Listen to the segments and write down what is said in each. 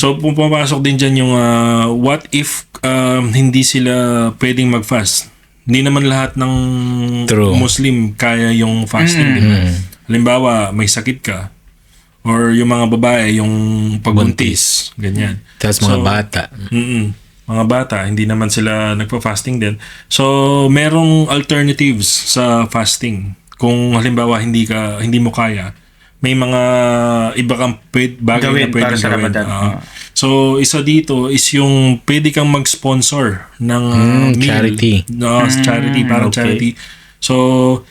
So, pumapasok din dyan yung what if hindi sila pwedeng mag-fast? Hindi naman lahat ng True. Muslim kaya yung fasting, di ba? Halimbawa, may sakit ka or yung mga babae, yung pagbuntis, ganyan. Tapos mga bata. Mga bata, hindi naman sila nagpa-fasting din. So, merong alternatives sa fasting. Kung halimbawa hindi mo kaya, may mga iba kang bagay na pwedeng gawin. So, isa dito is yung pwede kang mag-sponsor ng meal. Charity. Charity, parang charity. So,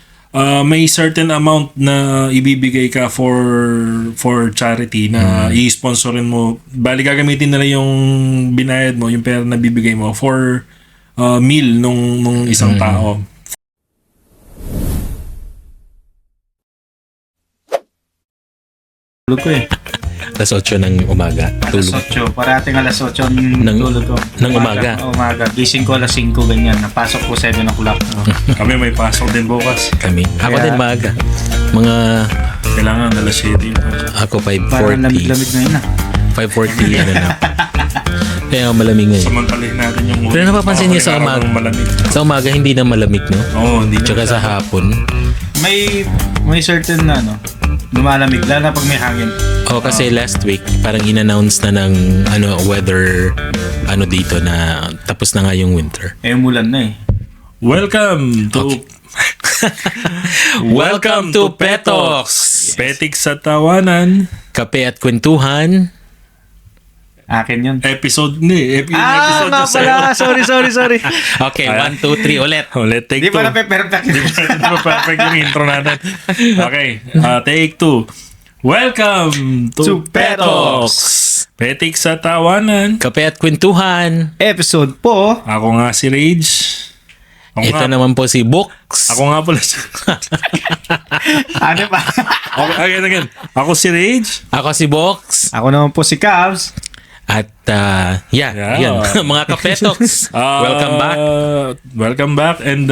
may certain amount na ibibigay ka for charity na i-sponsorin mo. Bali, gagamitin nila yung binayad mo, yung pera na bibigay mo for meal nung isang tao. Tulog ko eh. Alas 8 ng umaga. Alas Tulog. 8. Parating alas 8 ng tulog ko. Ng umaga. Umaga. Gising ko alas 5 ganyan. Napasok ko 7 o'clock. Kami may pasok din bukas. Kami. Ako din maaga. Mga... Kailangan alas 7 yung pasok. Ako 5:40. Parang lamig-lamig na yun 5:40 ano na. Kaya malamig ngayon. Samantalahin natin yung... Pero napapansin niyo sa umaga. Sa umaga hindi na malamig, no? Oo, hindi na. Tsaka sa hapon. May certain na lumalamig. Lalo na pag may hangin. Kasi last week parang in-announce na ng weather dito na tapos na nga yung winter. Umulan na eh. Welcome to Welcome to Petox! Petik sa Tawanan. Kape at Kwentuhan. Akin yun. Episode episode nga na sa'yo. pala. Sorry. Okay, 1, 2, 3 ulit. Ulit, take Di 2. pa na perfect. Di ba perfect yung intro natin? Okay, take 2. Welcome to Petox! Petik sa Tawanan. Kape at Kwentuhan. Episode po. Ako nga si Rage. Ito naman po si Books. Ako nga pala si... Ano pa? Again. Ako si Rage. Ako si Books. Ako naman po si Cavs. At yan. Mga Kapetox. Welcome back. Welcome back and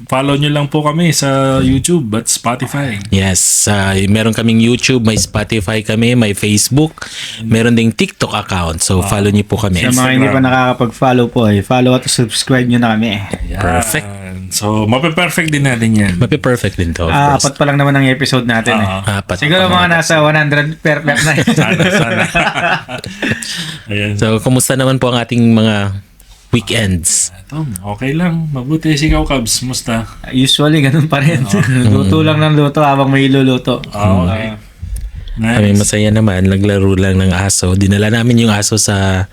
follow nyo lang po kami sa YouTube at Spotify. Yes, meron kaming YouTube, may Spotify kami, may Facebook, meron ding TikTok account. So follow niyo po kami. Sa mga hindi pa nakakapag-follow po follow at subscribe nyo na kami. Perfect. So mape-perfect din natin yan. Mapi-perfect din to, of course. 4 pa lang naman ang episode natin Apat. Siguro mga nasa 100 perfect na yun. Sana. Ayan. So, kumusta naman po ang ating mga weekends? Okay lang. Mabuti. Ikaw, Cubs. Musta? Usually, ganun pa rin. Luto lang ng luto habang may iluluto. Okay. Kami Nice. masaya naman, naglaro lang ng aso. Dinala namin yung aso sa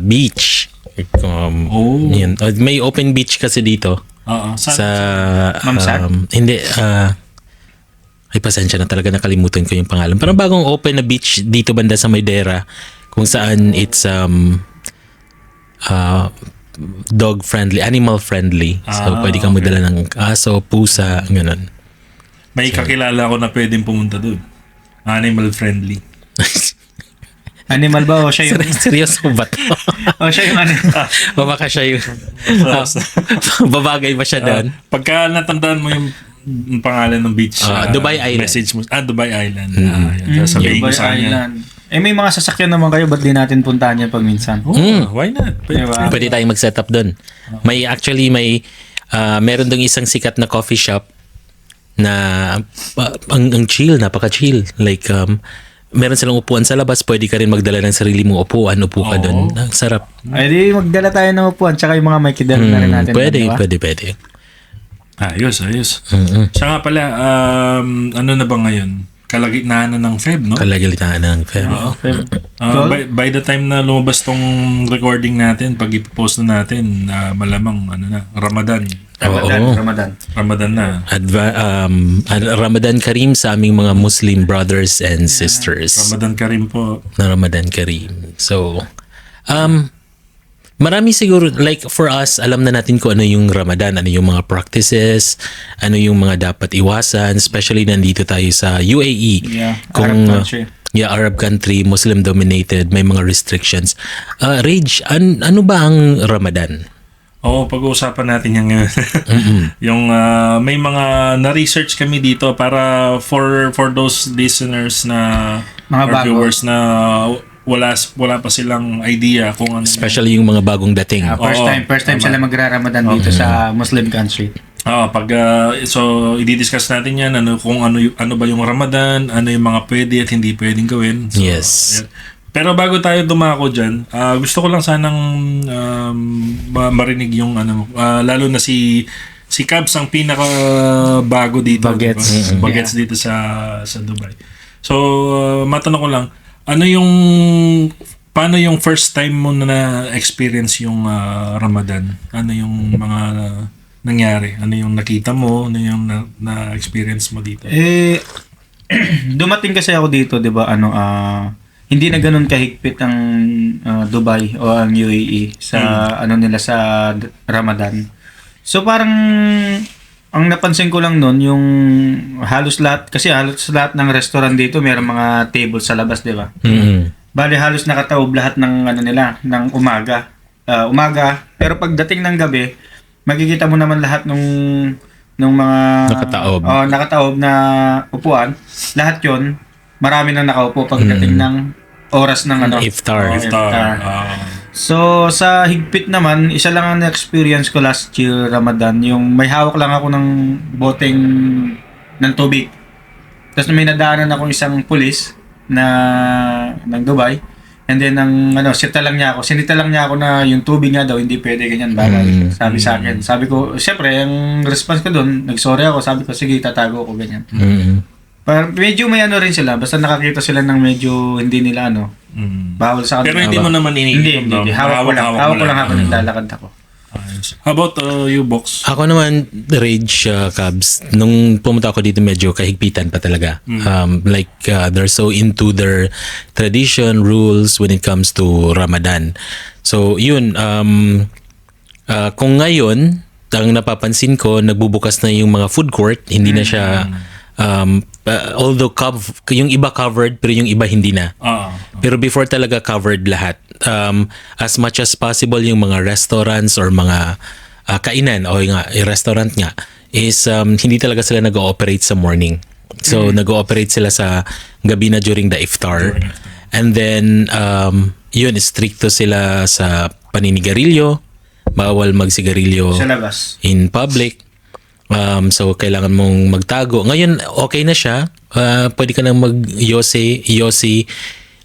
beach. Yun. May open beach kasi dito. Sa Mamsat? hindi ay pasensya na talaga, nakalimutan ko yung pangalan. Parang bagong open na beach dito banda sa Maydera kung saan it's dog friendly, animal friendly. So pwede kang magdala ng aso, pusa, ganun. May kakilala ko na pwedeng pumunta doon. Animal friendly. Animal ba o siya yung... Seryoso ba to? o siya yung O baka siya yung babagay ba siya doon? Pagka natandaan mo yung pangalan ng beach, Dubai Island. Message mo. Dubai Island. Sasabihin ko Dubai sa kanya. Island. May mga sasakyan naman kayo, ba't di natin puntahan yan pag minsan? Why not? Diba? Pwede tayong mag-set up doon. May meron dong isang sikat na coffee shop na ang chill, napaka-chill. Like, meron silang upuan sa labas, pwede ka rin magdala ng sarili mong upuan, upo ka doon. Ang sarap. Ay di magdala tayo ng upuan, tsaka yung mga may kidala na rin natin. Pwede, diba? pwede. Ayos. Siya nga pala, ano na ba ngayon? Kalagitnaan na ng Feb, no? Kalagalitaan ng Feb. By the time na lumabas tong recording natin, pag ipopost na natin, malamang Ramadan. Ramadan na. Ramadan Kareem sa aming mga Muslim brothers and sisters. Ramadan Kareem po. Na Ramadan Kareem. So, marami siguro, like for us, alam na natin kung ano yung Ramadan, ano yung mga practices, ano yung mga dapat iwasan, especially nandito tayo sa UAE. Arab country. Arab country, Muslim dominated, may mga restrictions. Rage, ano ba ang Ramadan? Pag-uusapan natin yan ngayon. Yung may mga na-research kami dito para for those listeners na mga or viewers na wala pa silang idea kung ano. Especially yung mga bagong dating. First time sila magra-Ramadan dito sa Muslim country. Pag so i-discuss natin 'yan kung ano ba yung Ramadan, ano yung mga pwede at hindi pwedeng gawin. So, Yes. ayan. Pero bago tayo dumako diyan, gusto ko lang sanang marinig yung lalo na si Cabs ang pinaka bago dito. Bagets. Diba? Bagets dito sa Dubai. So matanong ko lang, paano yung first time mo na experience yung Ramadan? Ano yung mga nangyari? Ano yung nakita mo? Ano yung na-experience mo dito? Dumating kasi ako dito, 'di ba? Hindi na ganoon kahigpit ang Dubai o ang UAE sa nila sa Ramadan. So parang ang napansin ko lang noon yung halos lahat ng restaurant dito mayroong mga table sa labas, 'di ba? Bali halos nakataob lahat ng nila ng umaga. Pero pagdating ng gabi, makikita mo naman lahat ng mga nakataob na upuan. Lahat 'yon, marami nang nakaupo pagdating ng oras ng Iftar. So sa higpit naman, isa lang ang na-experience ko last year Ramadan, yung may hawak lang ako ng boteng ng tubig. Tapos may nadaanan akong isang pulis ng Dubai. And then sinita lang niya ako na yung tubig nga daw hindi pwede ganyan bagay. Sabi sa akin. Sabi ko, syempre, ang response ko doon, nagsorry ako, sabi ko, sige, tatago ko ganyan. Pero medyo may rin sila, basta nakakita sila ng medyo hindi nila bawal sa kanila. Pero hindi mo naman iniinom. Hindi. Hawak ko lang ako, naglalakad ako. How about you, Box? Ako naman, Rage, Cabs, nung pumunta ako dito medyo kahigpitan pa talaga. They're so into their tradition, rules when it comes to Ramadan. So, yun, kung ngayon, ang napapansin ko, nagbubukas na yung mga food court, hindi na siya, although yung iba covered, pero yung iba hindi na. Pero before talaga covered lahat. As much as possible yung mga restaurants or mga kainan o yung restaurant nga is hindi talaga sila nag-ooperate sa morning. So nag-ooperate sila sa gabi na during the iftar. And then yun, stricto sila sa paninigarilyo. Bawal magsigarilyo Sa labas. in public. So kailangan mong magtago. Ngayon okay na siya. Pwede ka nang mag-yosi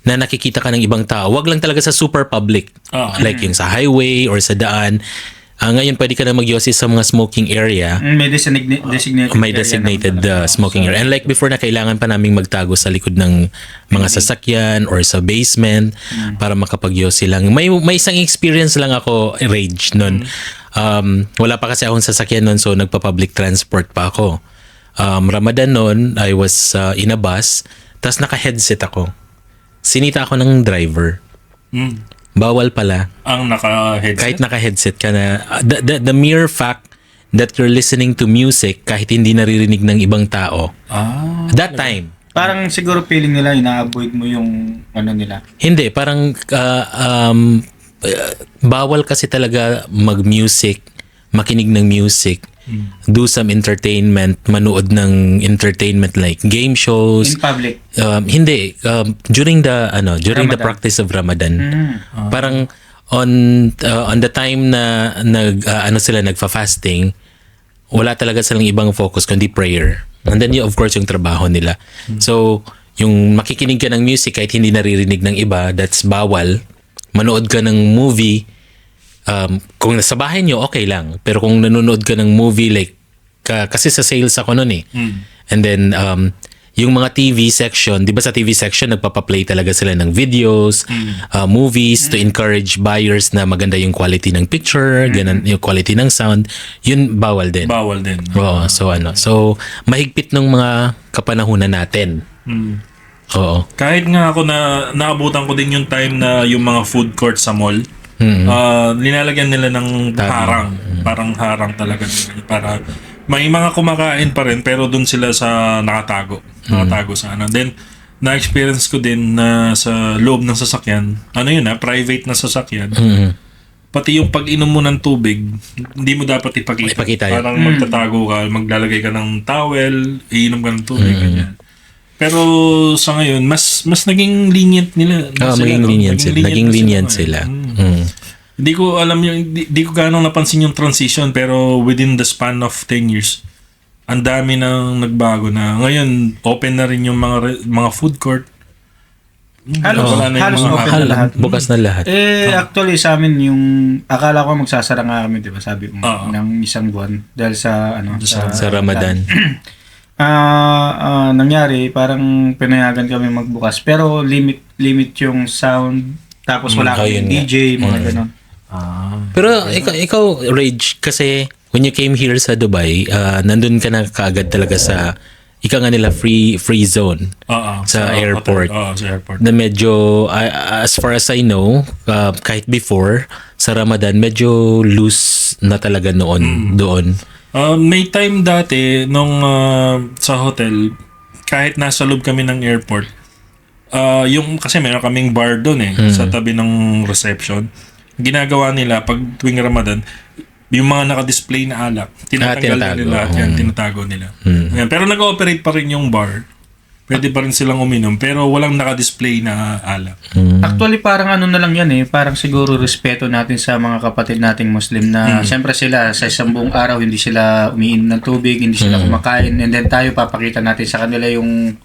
na nakikita ka ng ibang tao. Wag lang talaga sa super public. Like yung sa highway or sa daan. Ngayon pwede ka na mag-yosi sa mga smoking area. May designated Smoking area. And like before na kailangan pa naming magtago sa likod ng mga sasakyan or sa basement para makapag-yosi lang. May isang experience lang ako, Rage, nun. Wala pa kasi akong sasakyan nun, so nagpa-public transport pa ako. Ramadan nun, I was in a bus, tas naka-headset ako. Sinita ako ng driver. Bawal pala. Ang naka-headset? Kahit naka-headset ka na. The mere fact that you're listening to music kahit hindi naririnig ng ibang tao. That time. Parang siguro feeling nila, ina-avoid mo yung nila. Hindi, parang bawal kasi talaga mag-music, makinig ng music, do some entertainment, manood ng entertainment like game shows. In public? Hindi, during the Ramadan. practice of Ramadan. Parang on the time na sila nagfa-fasting, wala talaga silang ibang focus kundi prayer. And then of course yung trabaho nila. So yung makikinig ka ng music kahit hindi naririnig ng iba, that's bawal. Manood ka ng movie, kung nasa bahay nyo, okay lang. Pero kung nanonood ka ng movie, like, kasi sa sales ako nun eh. And then, yung mga TV section, di ba sa TV section, nagpapaplay talaga sila ng videos, movies to encourage buyers na maganda yung quality ng picture, ganun, yung quality ng sound. Yun, bawal din. Bawal din. Oo, so, mahigpit ng mga kapanahunan natin. Oo. Kahit nga ako naabutan ko din yung time na yung mga food court sa mall, linalagyan nila ng harang. Parang harang talaga. Para may mga kumakain pa rin pero dun sila sa nakatago sa Then, na-experience ko din na sa loob ng sasakyan, private na sasakyan, pati yung pag-inom mo ng tubig, hindi mo dapat ipakita. Parang magtatago ka, maglalagay ka ng towel, iinom ka ng tubig, ganyan. Pero sa ngayon, mas mas naging lenient nila. Maging lenient sila. Hindi ko alam hindi ko gaano napansin yung transition, pero within the span of 10 years, ang dami nang nagbago na. Ngayon, open na rin yung mga food court. Halos open na lahat. Bukas na lahat. Actually sa amin yung akala ko magsasara nga kami, 'di ba? Sabi mo ng isang buwan dahil sa Sa Ramadan. Nangyari parang pinayagan kami magbukas pero limit yung sound tapos wala kang DJ mga ganun. Pero ikaw Rage, kasi when you came here sa Dubai, nandun ka na kaagad talaga sa ika nga nila free zone sa airport. Sa airport. Na medyo as far as I know, kahit before sa Ramadan medyo loose na talaga noon doon. May time dati nung sa hotel, kahit nasa loob kami ng airport, yung kasi meron kaming bar doon sa tabi ng reception. Ginagawa nila pag tuwing Ramadan, yung mga naka-display na alak, tinatanggal nila lahat yan, tinatago nila. Ayan, pero nag-ooperate pa rin yung bar. Pwede pa rin silang uminom, pero walang naka-display na alak. Actually, parang ano na lang yan parang siguro respeto natin sa mga kapatid nating Muslim na siyempre sila sa isang buong araw, hindi sila umiinom ng tubig, hindi sila kumakain, and then tayo papakita natin sa kanila yung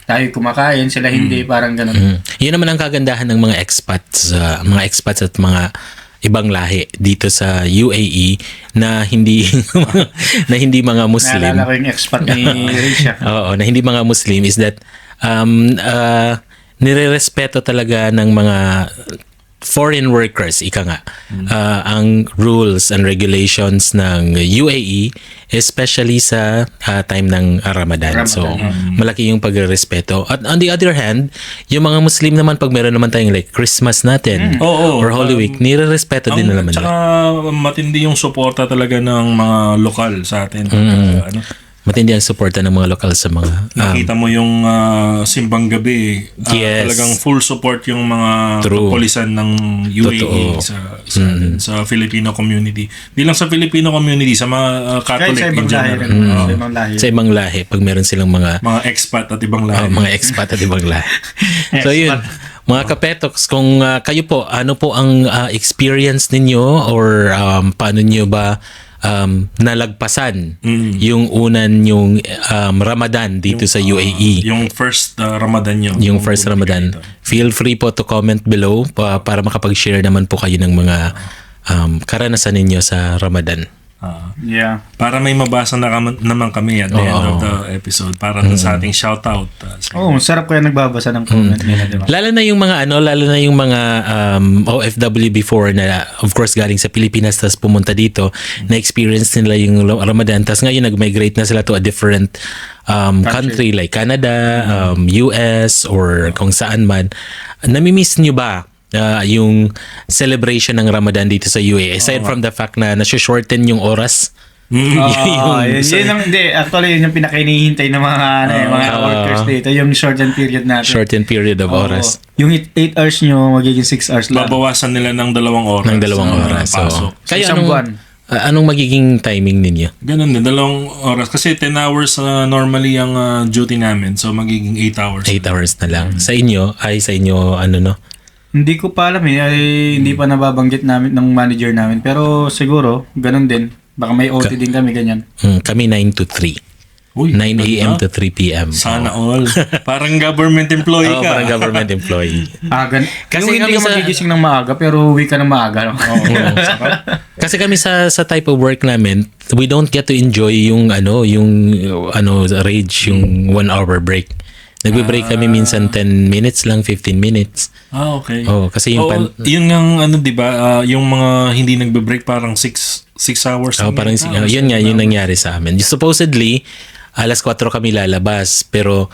tayo kumakain, sila hindi, parang ganun. Yun naman ang kagandahan ng mga expats at mga ibang lahi dito sa UAE na hindi mga Muslim. Naalala ko yung expat ni Risha. Oo, na hindi mga Muslim is that nirerespeto talaga ng mga foreign workers, ika nga, ang rules and regulations ng UAE, especially sa time ng Ramadan. So, malaki yung pagrespeto. At on the other hand, yung mga Muslim naman, pag meron naman tayong like Christmas natin or Holy Week, nirerespeto din naman nila. Tsaka matindi yung suporta talaga ng mga lokal sa atin. Matindi ang suporta ng mga lokal sa mga... Nakita mo yung simbang gabi. Yes. Talagang full support yung mga kapulisan ng UAE sa Filipino community. Di lang sa Filipino community, sa mga Catholic in general. Sa ibang lahi. Pag meron silang mga expat at ibang lahi. mga expat at ibang lahi. So yun. Mga kapetoks, kung kayo po, ano po ang experience ninyo or paano nyo ba nalagpasan yung unan yung Ramadan dito sa UAE. Yung first Ramadan nyo. Yung first Ramadan. Feel free po to comment below para makapag-share naman po kayo ng mga karanasan ninyo sa Ramadan. Para may mabasa na naman kami at the end of the episode para sa ating shoutout. Sarap kaya nagbabasa ng comment nila, diba? Lalo na yung mga OFW before na of course galing sa Pilipinas tapos pumunta dito, na experience nila yung Ramadan tapos ngayon nag-migrate na sila to a different country like Canada, US or kung saan man. Namimiss nyo ba yung celebration ng Ramadan dito sa UAE aside from the fact na nasi-shorten yung oras? Actually yun yung pinaka-hinihintay ng mga workers dito, yung shorten period natin. Shorten period of oras. Yung 8 hours nyo magiging 6 hours lang. Babawasan nila ng 2 oras. Ng 2 oras. Pasok. Kaya anong magiging timing ninyo? Ganun din, 2 oras. Kasi 10 hours normally ang duty namin. So magiging 8 hours. 8 hours na lang. Sa inyo, ano no? Hindi ko pa alam hindi pa nababanggit namin ng manager namin. Pero siguro, ganun din. Baka may OT din kami, ganyan. Kami 9 to 3. 9 a.m. to 3 p.m. Sana all. Parang government employee ka. Parang government employee. Kasi hindi ka magigising ng maaga, pero uwi ka ng maaga. Kasi kami sa type of work namin, we don't get to enjoy yung rage, yung 1 hour break. Nagbe-break kami minsan 10 minutes lang, 15 minutes. Okay. Kasi yun nga di ba, yung mga hindi nagbe-break parang 6 hours. Parang yun nangyari sa amin. Supposedly, alas 4 kami lalabas, pero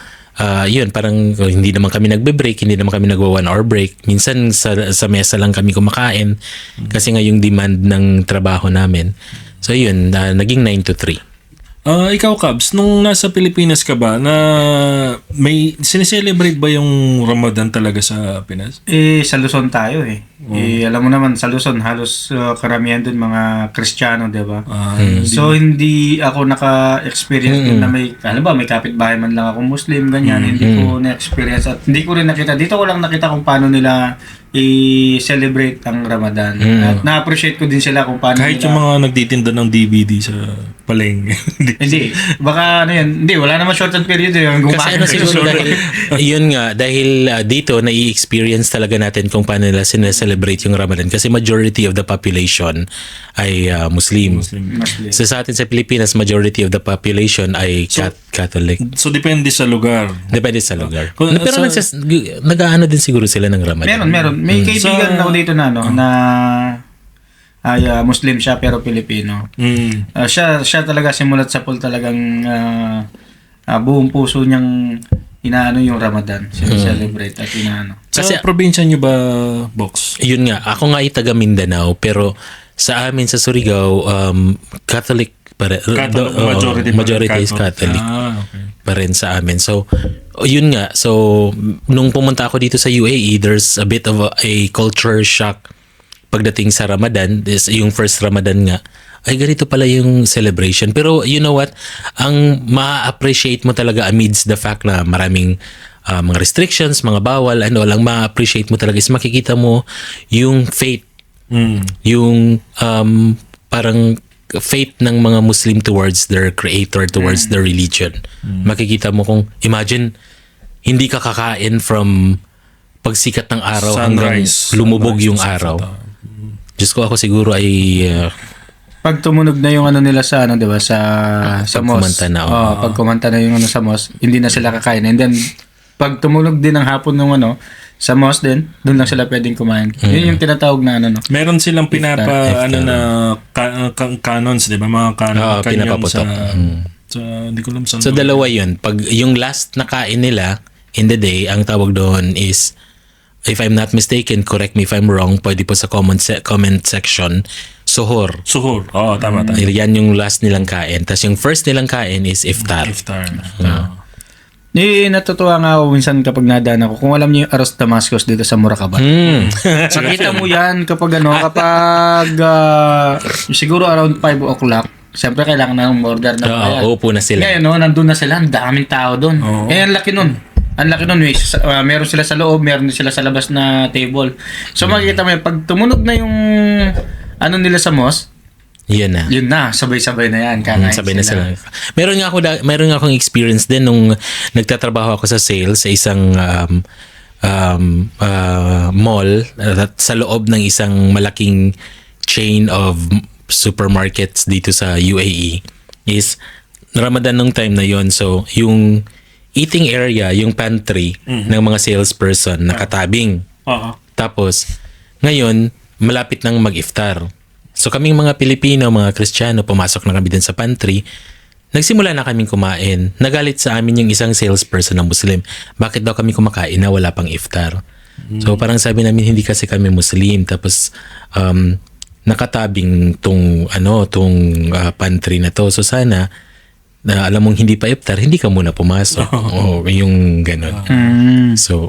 yun, parang hindi naman kami nagbe-break, hindi naman kami nagwa 1 hour break. Minsan sa mesa lang kami kumakain kasi nga yung demand ng trabaho namin. So yun, naging 9 to 3. Ikaw, Cubs, nung nasa Pilipinas ka ba, na may sineselebrate ba yung Ramadan talaga sa Pinas? Sa Luzon tayo Alam mo naman, sa Luzon, halos karamihan dun mga Kristiyano, di ba? Hindi- So, hindi ako naka-experience din na may kapitbahay man lang ako Muslim, ganyan. Hindi ko na-experience at hindi ko rin nakita. Dito ko lang nakita kung paano nila i-celebrate ang Ramadan. At na-appreciate ko din sila kung paano kahit nila... yung mga nagtitinda ng DVD sa palengke. Hindi. Baka ano yan. Hindi, wala naman short period eh. Kasi ano siguro dahil, yun nga, dahil dito nai-experience talaga natin kung paano nila sineselebrate yung Ramadan kasi majority of the population ay Muslim. Muslim. So sa atin sa Pilipinas, majority of the population ay Catholic. So, depende sa lugar. Depende sa lugar. Kung- Pero sa- nag-aano din siguro sila ng Ramadan. Meron. May kaibigan Sa- ako dito na na ay Muslim siya pero Pilipino. Siya talaga simulat sa pool talagang buong puso niyang inaano yung Ramadan. Celebrate at inaano. Sa Kasi- probinsya nyo ba, Box? Yun nga, ako nga ay taga Mindanao pero sa amin sa Surigao, Catholic majority is Catholic Okay. pa rin sa amin. So, yun nga. So, nung pumunta ako dito sa UAE, there's a bit of a culture shock pagdating sa Ramadan. This, yung first Ramadan nga, ay ganito pala yung celebration. Pero you know what? Ang ma-appreciate mo talaga amidst the fact na maraming mga restrictions, mga bawal, ano lang, ma-appreciate mo talaga is makikita mo yung faith. Yung parang faith ng mga Muslim towards their creator, towards their religion. Makikita mo kung, imagine, hindi ka kakain from pagsikat ng araw hanggang lumubog yung araw. Diyos ko, ako siguro ay Pag tumunog na yung ano nila sa ano, 'di ba, sa pag mosque. kumanta na, Pag kumanta na yung ano sa mosque, hindi na sila kakain. And then pag tumunog din ang hapon ng ano sa mosque din, doon lang sila pwedeng kumain. Yun yung tinatawag na ano, no. Meron silang Iftar. ano na canons, 'di ba? Mga canons pinapaputok. sa hindi ko alam saan. So dalawa yun. Pag yung last na kain nila in the day, ang tawag doon is, if I'm not mistaken, correct me if I'm wrong, pwede po sa comment section, suhor. Suhur. Oo, tama. Yan yung last nilang kain. Tapos yung first nilang kain is iftar. Iftar. Natutuwa nga ako minsan kapag nadaan ako. Kung alam niyo yung Aros Damascus dito sa Murakabat. Makita mo yan kapag siguro around 5 o'clock. Siyempre kailangan na order na bayad. Uupo na sila. Ngayon, nandun na sila. Ang daming tao doon. Ang laki nun. Ang laki nun. Meron sila sa loob, meron din sila sa labas na table. So makikita mo yan. Pag tumunog na yung ano nila sa mosque, Yun na. yun na. Sabay-sabay na yan. Kakain Sabay na sila. Meron nga akong experience din nung nagtatrabaho ako sa sales sa isang mall at sa loob ng isang malaking chain of supermarkets dito sa UAE is Ramadan nung time na yon. So yung eating area, yung pantry ng mga salesperson nakatabing. Oo. Tapos ngayon malapit nang mag-iftar. So kaming mga Pilipino, mga Kristiyano, pumasok na kami din sa pantry. Nagsimula na kaming kumain. Nagalit sa amin yung isang salesperson ng Muslim. Bakit daw kami kumakain na wala pang iftar? So parang sabi namin, hindi kasi kami Muslim. Tapos nakatabing tong pantry na to. So sana, alam mong hindi pa iftar, hindi ka muna pumasok. Yung ganun. So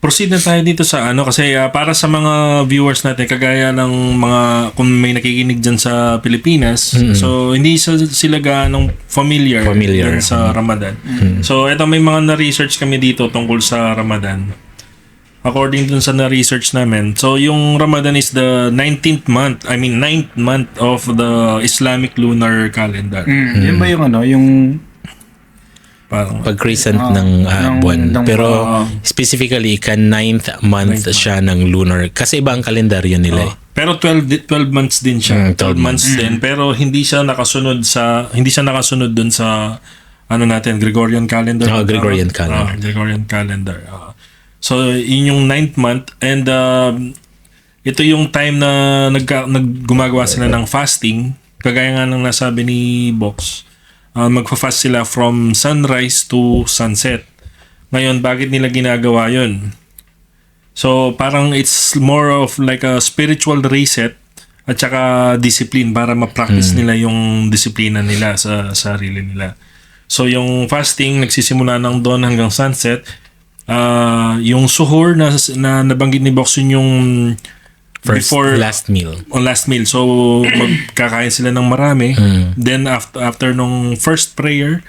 proceed na tayo dito sa kasi para sa mga viewers natin kagaya ng mga kung may nakikinig dyan sa Pilipinas, so hindi sila ganong familiar dun sa Ramadan. So eto, may mga na-research kami dito tungkol sa Ramadan. According dun sa na-research namin, so yung Ramadan is the 9th month of the Islamic lunar calendar. Yun ba yung yung Parang pag-crescent ng buwan. Pero specifically, 9th month siya ng lunar. Kasi iba ang kalendaryo nila. Pero 12 months din siya. 12 months din. Pero hindi siya nakasunod dun sa Gregorian calendar. Gregorian calendar. Gregorian calendar. So, yun yung 9th month. And ito yung time na gumagawa sila ng fasting. Kagaya nga ng nasabi ni Box. Magfa-fast sila from sunrise to sunset. Ngayon, bakit nila ginagawa yun? So, parang it's more of like a spiritual reset at saka discipline para ma-practice nila yung disiplina nila sa sarili nila. So, yung fasting nagsisimula ng dawn hanggang sunset yung suhoor na nabanggit ni Box yun yung last meal. last meal. So magkakain sila ng marami. Then after nung first prayer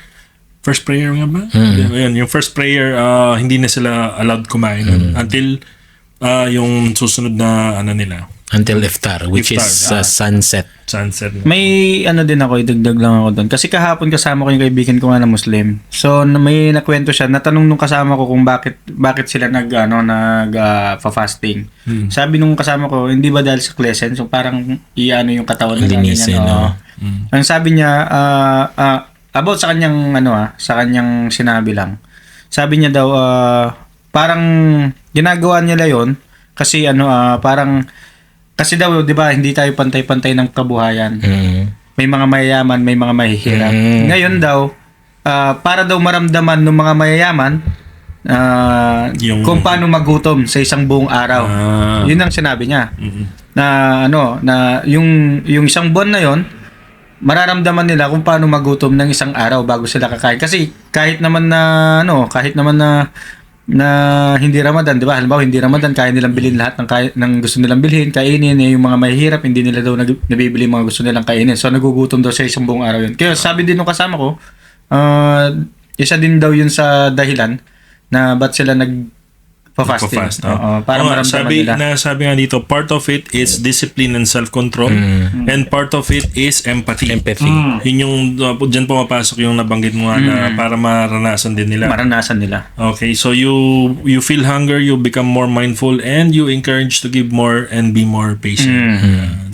nga ba? Yun, yung first prayer, hindi na sila allowed kumain until yung susunod na nila. Until iftar, which is sunset. Sunset. May din ako, idagdag lang ako doon. Kasi kahapon kasama ko yung kaibigan ko nga na Muslim. So may nakwento siya, natanong nung kasama ko kung bakit sila fasting. Sabi nung kasama ko, hindi ba dahil sa klesen? So parang yung katawan nila. Linisin, no? Ang sabi niya, about sa kanyang sa kanyang sinabi lang. Sabi niya daw, parang ginagawa nila yon kasi parang kasi daw, di ba, hindi tayo pantay-pantay ng kabuhayan. May mga mayayaman, may mga mahihirap. Ngayon daw, para daw maramdaman ng mga mayayaman kung paano magutom sa isang buong araw. Yun ang sinabi niya. Na yung isang buwan na yon, mararamdaman nila kung paano magutom ng isang araw bago sila kakain. Kasi kahit naman na hindi Ramadan, di ba? Halimbawa, hindi Ramadan, kaya nilang bilhin lahat ng gusto nilang bilhin, kainin. Yung mga mahihirap, hindi nila daw nabibili mga gusto nilang kainin. So, nagugutom daw sa isang buong araw yun. Kaya sabi din ng kasama ko, isa din daw yun sa dahilan na ba't sila nagpa-fasting. Para maramdaman nila. Sabi nga dito, part of it is discipline and self-control and part of it is empathy. Yun yung, dyan pumapasok yung nabanggit mo na para maranasan din nila. Okay, so you feel hunger, you become more mindful, and you encourage to give more and be more patient.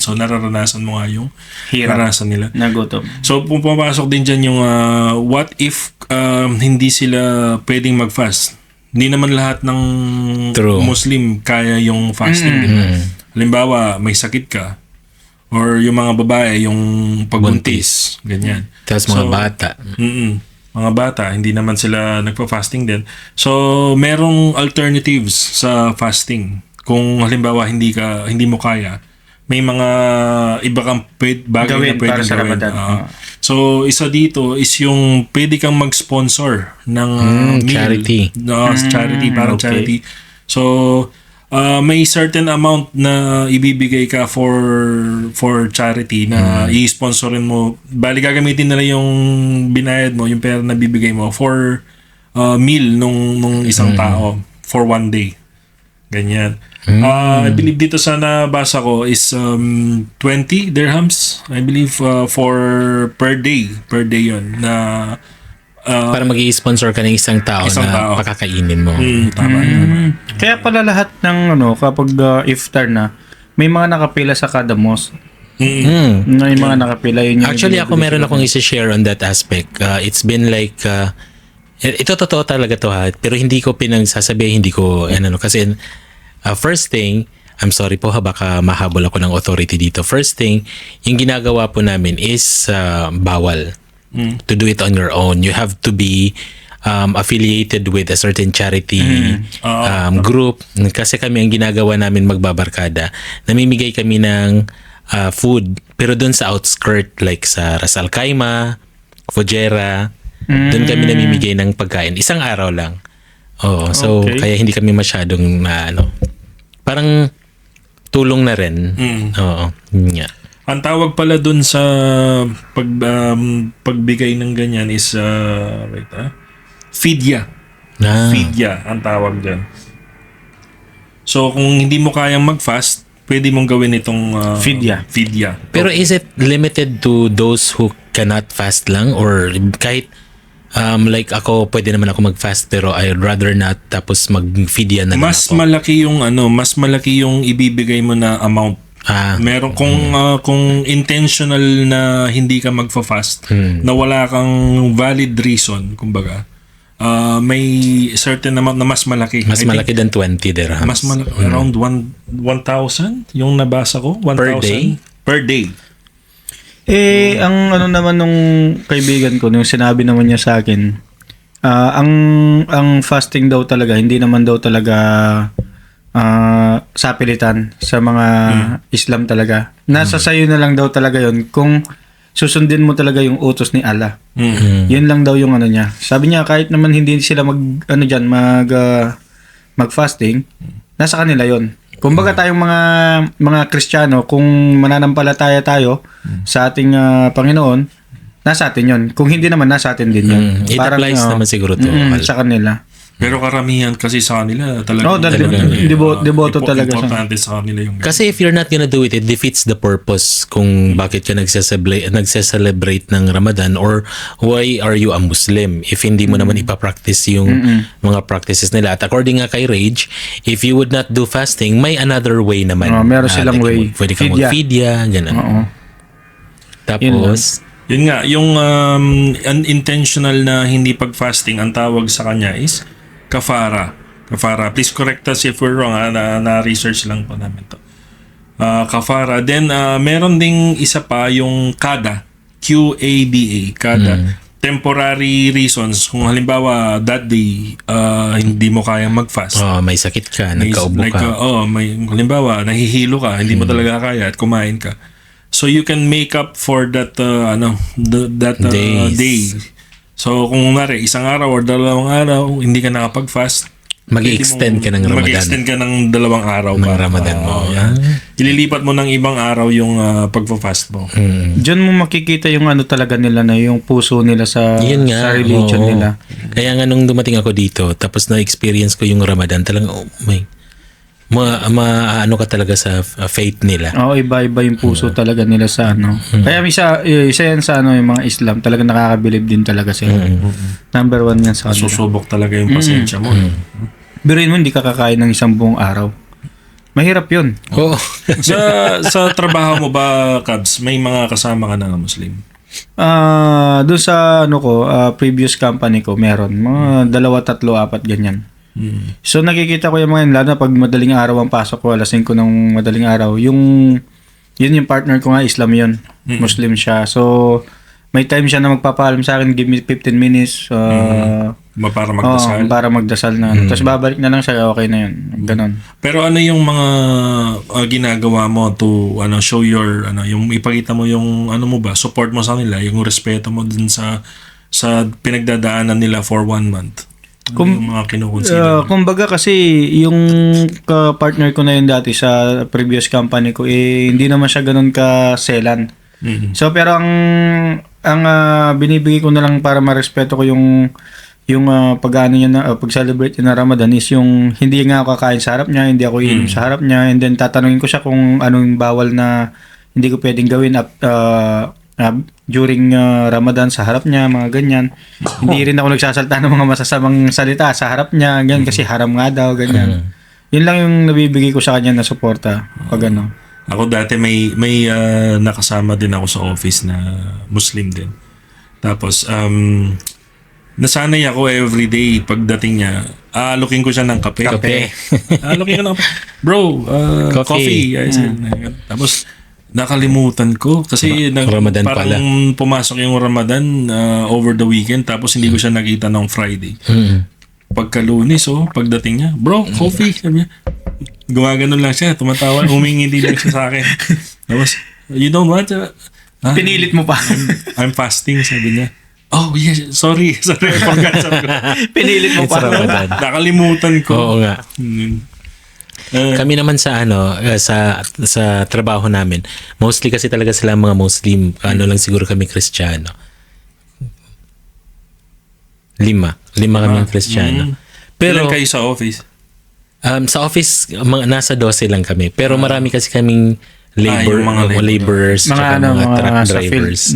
So nararanasan mo nga yung naranasan nila. Nagutom. So pumapasok din dyan yung what if hindi sila pwedeng mag-fast? Hindi naman lahat ng Muslim kaya yung fasting, di ba? Halimbawa, may sakit ka or yung mga babae, yung pagbuntis, ganyan. Tapos mga bata. Mga bata, hindi naman sila nagpa-fasting din. So, merong alternatives sa fasting. Kung halimbawa hindi mo kaya, may mga iba kang bagay na pwedeng gawin. So, isa dito is yung pwede kang mag-sponsor ng meal. Charity. Charity, parang charity. So, may certain amount na ibibigay ka for charity na i-sponsorin mo. Bali, gagamitin nila yung binayad mo, yung pera na bibigay mo for meal nung isang tao for one day. Ganyan. I believe dito sa nabasa ko is 20 dirhams, I believe, for per day yun na para mag-i-sponsor ka ng isang tao na pakakainin mo. Tama. Kaya pala lahat ng kapag iftar na, may mga nakapila sa kada mosque. May mga nakapila yun. Actually, ako meron akong i-share on that aspect. It's been like ito totoo talaga to pero hindi ko pinagsasabi, hindi ko kasi first thing, I'm sorry po baka mahabol ako ng authority dito. First thing, yung ginagawa po namin is bawal to do it on your own. You have to be affiliated with a certain charity group. Kasi kami ang ginagawa namin magbabarkada. Namimigay kami ng food pero dun sa outskirt like sa Ras Al Khaimah, Fujairah. Doon kami namimigay ng pagkain. Isang araw lang. So kaya hindi kami masyadong parang tulong na rin. Yeah. Ang tawag pala dun sa pagbigay ng ganyan is fidya. Fidya ang tawag dyan. So kung hindi mo kayang mag-fast, pwede mong gawin itong fidya. Pero is it limited to those who cannot fast lang, or kahit like ako, pwede naman ako mag-fast pero I'd rather not, tapos mag-fidya na lang mas ako? Mas malaki yung ibibigay mo na amount. Meron kung intentional na hindi ka magfa-fast, na wala kang valid reason, kumbaga, may certain amount na mas malaki. Mas malaki than 20 dirhams. Mas malaki, around 1,000 yung nabasa ko. 1,000 per day. Ang naman nung kaibigan ko, nung sinabi naman niya sa akin, ang fasting daw talaga, hindi naman daw talaga sapilitan sa mga Islam talaga. Nasa sayo na lang daw talaga yon kung susundin mo talaga yung utos ni Allah. Mm. Yun lang daw yung ano niya. Sabi niya kahit naman hindi sila mag-fasting, nasa kanila yon. Kumbaga tayong mga Kristiyano, kung mananampalataya tayo sa ating Panginoon, nasa atin yon. Kung hindi naman, nasa atin din yun. It applies naman siguro to. Sa kanila. Pero karamihan kasi sa kanila Oh, deboto talaga siya. Importante sa kanila yung Kasi if you're not gonna do it, it defeats the purpose kung bakit ka nagse-celebrate ng Ramadan, or why are you a Muslim if hindi mo naman ipapractice yung mga practices nila. At according nga kay Rage, if you would not do fasting, may another way naman. Meron silang way. Pwede kang mag-fidya, ganun. Oo. Tapos, yun nga, yung unintentional na hindi pag-fasting, ang tawag sa kanya is kafara. Kafara. Please correct us if we're wrong. Na-research lang po namin to. Kafara. Then, meron ding isa pa, yung kada. Qada. Kada. Temporary reasons. Kung halimbawa, that day, hindi mo kayang mag-fast. may sakit ka, nagkaubo ka. Halimbawa, nahihilo ka, hindi mo talaga kaya at kumain ka. So you can make up for that day. So kung mari isang araw or dalawang araw hindi ka nakapag-fast, Mag-extend ka ng Ramadan. Mag-extend ka ng 2 araw ng Ramadan mo. Ililipat mo ng ibang araw yung pagpa-fast mo. Diyan mo makikita yung ano talaga nila na yung puso nila sa religion nila. Kaya nga nung dumating ako dito, tapos na-experience ko yung Ramadan, talagang ano ka talaga sa faith nila. Oo, iba-iba yung puso talaga nila sa ano. Kaya isa yan sa ano yung mga Islam, talaga nakakabilib din talaga sila. Number 1 yan sa kanila. Susubok talaga yung pasensya mo. Biruin mo, hindi ka kakain ng isang buong araw. Mahirap yun. Oo. sa trabaho mo ba, Cabs, may mga kasama ka na Muslim? Doon sa previous company ko, meron. Mga 2, 3, 4 ganyan. So nakikita ko yung mga yun, lalo na pag madaling araw ang pasok ko, alas 5 ng madaling araw, yun yung partner ko nga, Islam yun. Muslim siya. So may time siya na magpapaalam sa akin, give me 15 minutes. Para magdasal? Para magdasal na. Tapos babalik na lang siya, okay na yun. Ganon. Pero ano yung mga ginagawa mo to show your, yung ipakita mo yung mo ba, support mo sa nila, yung respeto mo dun sa pinagdadaanan nila for 1 month? Yung mga kinukonsider? Kumbaga kasi yung partner ko na yun dati sa previous company ko, hindi naman siya ganun ka-selan. So pero ang binibigay ko na lang para marespeto ko yung pag-celebrate niya na Ramadan is yung hindi nga ako kakain sa harap niya, hindi ako iinom sa harap niya, and then tatanungin ko siya kung anong bawal na hindi ko pwedeng gawin during Ramadan sa harap niya, mga ganyan. Hindi rin ako nagsasalta ng mga masasamang salita sa harap niya, ganyan, kasi haram nga daw, ganyan. Yun lang yung nabibigay ko sa kanya na suporta pag ano. Ako dati may nakasama din ako sa office na Muslim din. Tapos nasanay ako everyday pagdating niya, alokin ko siya ng kape. Alokin ko ng bro, coffee. Tapos nakalimutan ko kasi Ramadan parang pumasok yung Ramadan over the weekend, tapos hindi ko siya nakita ng Friday. Pagka-Lunes, pagdating niya, bro, coffee, sabi niya. Gumaganon lang siya, tumatawa, humingindi lang siya sa akin. Tapos, you don't want to... Pinilit mo pa. I'm fasting, sabi niya. Oh, yes, sorry, I forgot. Pinilit mo pa. Nakalimutan ko. Oo nga. Kami naman sa sa trabaho namin, mostly kasi talaga sila mga Muslim, lang siguro kami Kristiyano. 5 kami Kristiyano. Pero kayo sa office? Sa office nasa 12 lang kami, pero marami kasi kaming laborers, mga truck drivers.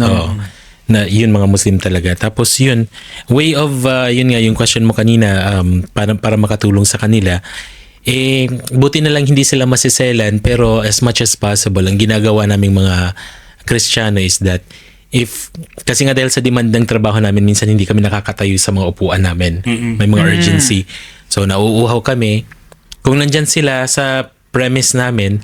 Na yun, mga Muslim talaga. Tapos yun, way of yun nga yung question mo kanina, para makatulong sa kanila. Buti na lang hindi sila masiselan, pero as much as possible, ang ginagawa naming mga Kristiyano is that kasi nga dahil sa demand ng trabaho namin, minsan hindi kami nakakatayo sa mga upuan namin. May mga urgency. So nauuhaw kami. Kung nandyan sila sa premise namin,